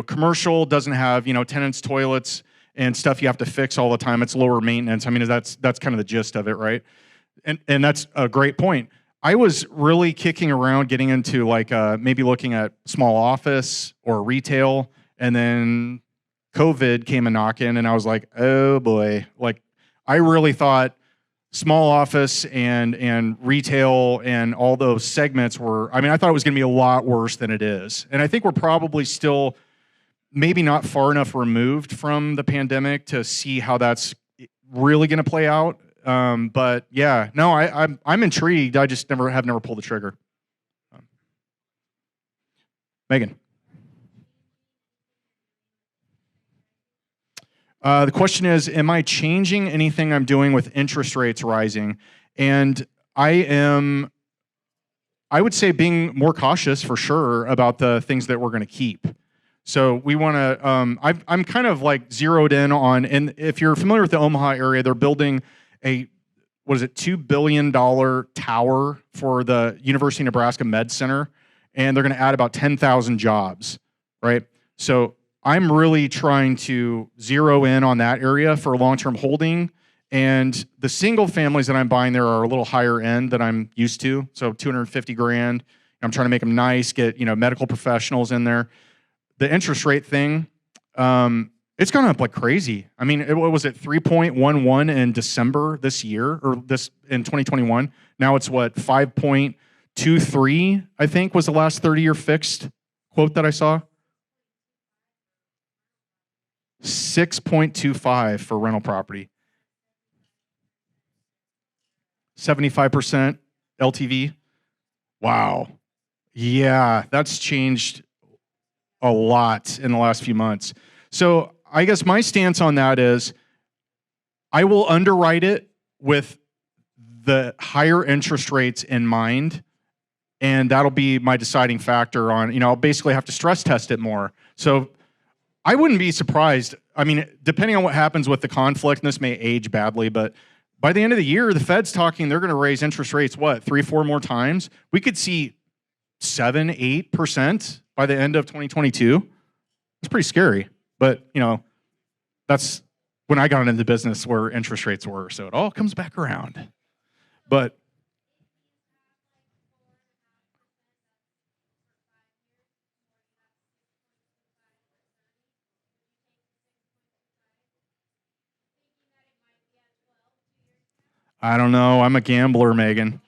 commercial doesn't have tenants, toilets, and stuff you have to fix all the time. It's lower maintenance. I mean, that's kind of the gist of it, right? And that's a great point. I was really kicking around getting into like maybe looking at small office or retail, and then COVID came a knocking, and I was like, oh boy, like I really thought small office and retail and all those segments were, I thought it was going to be a lot worse than it is. And I think we're probably still maybe not far enough removed from the pandemic to see how that's really going to play out. But yeah, no, I'm intrigued. I just have never pulled the trigger. Megan. The question is, am I changing anything I'm doing with interest rates rising? And I would say being more cautious for sure about the things that we're going to keep. So we want to, I'm kind of like zeroed in on, and if you're familiar with the Omaha area, they're building a, $2 billion tower for the University of Nebraska Med Center, and they're going to add about 10,000 jobs, right? So I'm really trying to zero in on that area for long-term holding. And the single families that I'm buying there are a little higher end than I'm used to. So 250 grand. I'm trying to make them nice, get medical professionals in there. The interest rate thing, it's gone up like crazy. I mean, what was it, 3.11 in December this year, or this in 2021? Now it's what, 5.2 6.23, I think, was the last 30-year fixed quote that I saw. 6.25 for rental property. 75% LTV. Wow. Yeah, that's changed a lot in the last few months. So I guess my stance on that is I will underwrite it with the higher interest rates in mind, and that'll be my deciding factor on, I'll basically have to stress test it more. So I wouldn't be surprised. I mean, depending on what happens with the conflict, and this may age badly, but by the end of the year, the Fed's talking they're going to raise interest rates, 3, 4 more times? We could see 7, 8% by the end of 2022. It's pretty scary. But, that's when I got into the business where interest rates were. So it all comes back around. But I don't know. I'm a gambler, Megan.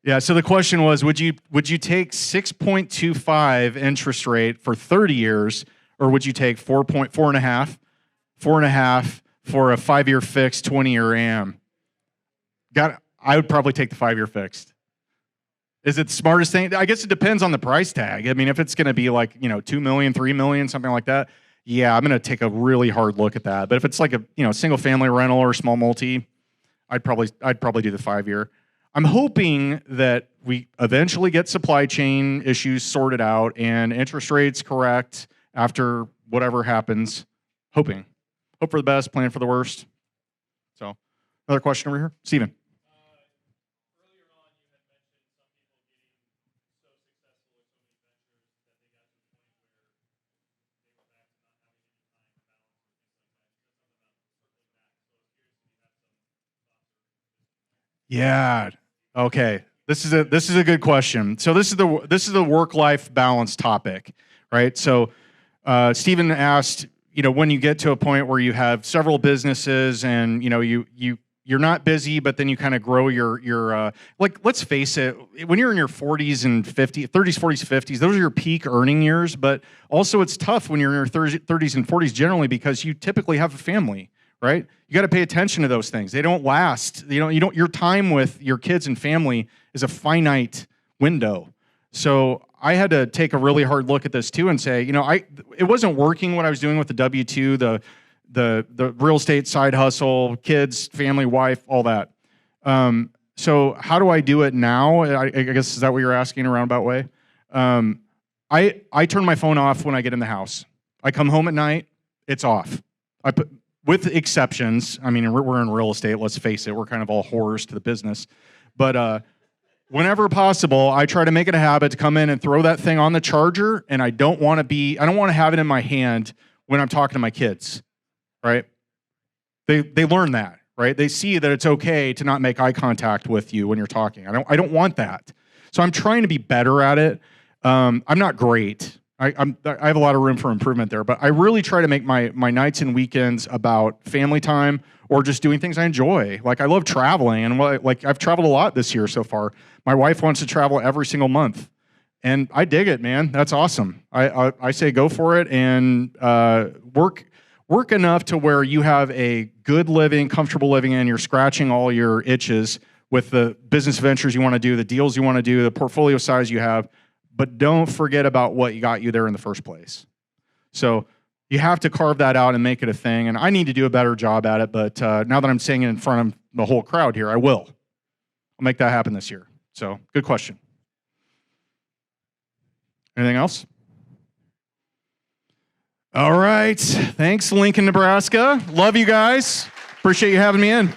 Yeah, so the question was, would you take 6.25 interest rate for 30 years, or would you take 4.5 for a 5-year fixed 20-year AM? I would probably take the 5-year fixed. Is it the smartest thing? I guess it depends on the price tag. I mean, if it's going to be like, $2 million, $3 million, something like that, yeah, I'm going to take a really hard look at that. But if it's like a, single family rental or small multi, I'd probably do the 5-year. I'm hoping that we eventually get supply chain issues sorted out and interest rates correct after whatever happens. Hope for the best, plan for the worst. So, another question over here, Steven. Earlier on, you had mentioned some people getting so successful with so many ventures that they got to a point where they were back to not having any time to balance or things like that. That's something about circling back. So I was curious if you had some thoughts or. Yeah. Okay. This is a good question. So this is the work-life balance topic, right? So Stephen asked, when you get to a point where you have several businesses and you're not busy, but then you kind of grow your let's face it, when you're in your 40s and 50s, 30s, 40s, 50s, those are your peak earning years. But also it's tough when you're in your 30s and 40s generally because you typically have a family. Right? You got to pay attention to those things. They don't last. Your time with your kids and family is a finite window. So I had to take a really hard look at this too and say, it wasn't working what I was doing with the W-2, the real estate side hustle, kids, family, wife, all that. So how do I do it now? I guess is that what you're asking in a roundabout way? I turn my phone off when I get in the house. I come home at night, it's off. With exceptions, I mean, we're in real estate, let's face it, we're kind of all whores to the business. But whenever possible, I try to make it a habit to come in and throw that thing on the charger, and I don't want to have it in my hand when I'm talking to my kids, right? They learn that, right? They see that it's okay to not make eye contact with you when you're talking. I don't want that. So I'm trying to be better at it. I'm not great. I have a lot of room for improvement there, but I really try to make my nights and weekends about family time or just doing things I enjoy. Like I love traveling, and I've traveled a lot this year so far. My wife wants to travel every single month, and I dig it, man. That's awesome. I say go for it and work enough to where you have a good living, comfortable living, and you're scratching all your itches with the business ventures you want to do, the deals you want to do, the portfolio size you have. But don't forget about what got you there in the first place. So you have to carve that out and make it a thing. And I need to do a better job at it. But now that I'm saying it in front of the whole crowd here, I will. I'll make that happen this year. So good question. Anything else? All right. Thanks, Lincoln, Nebraska. Love you guys. Appreciate you having me in.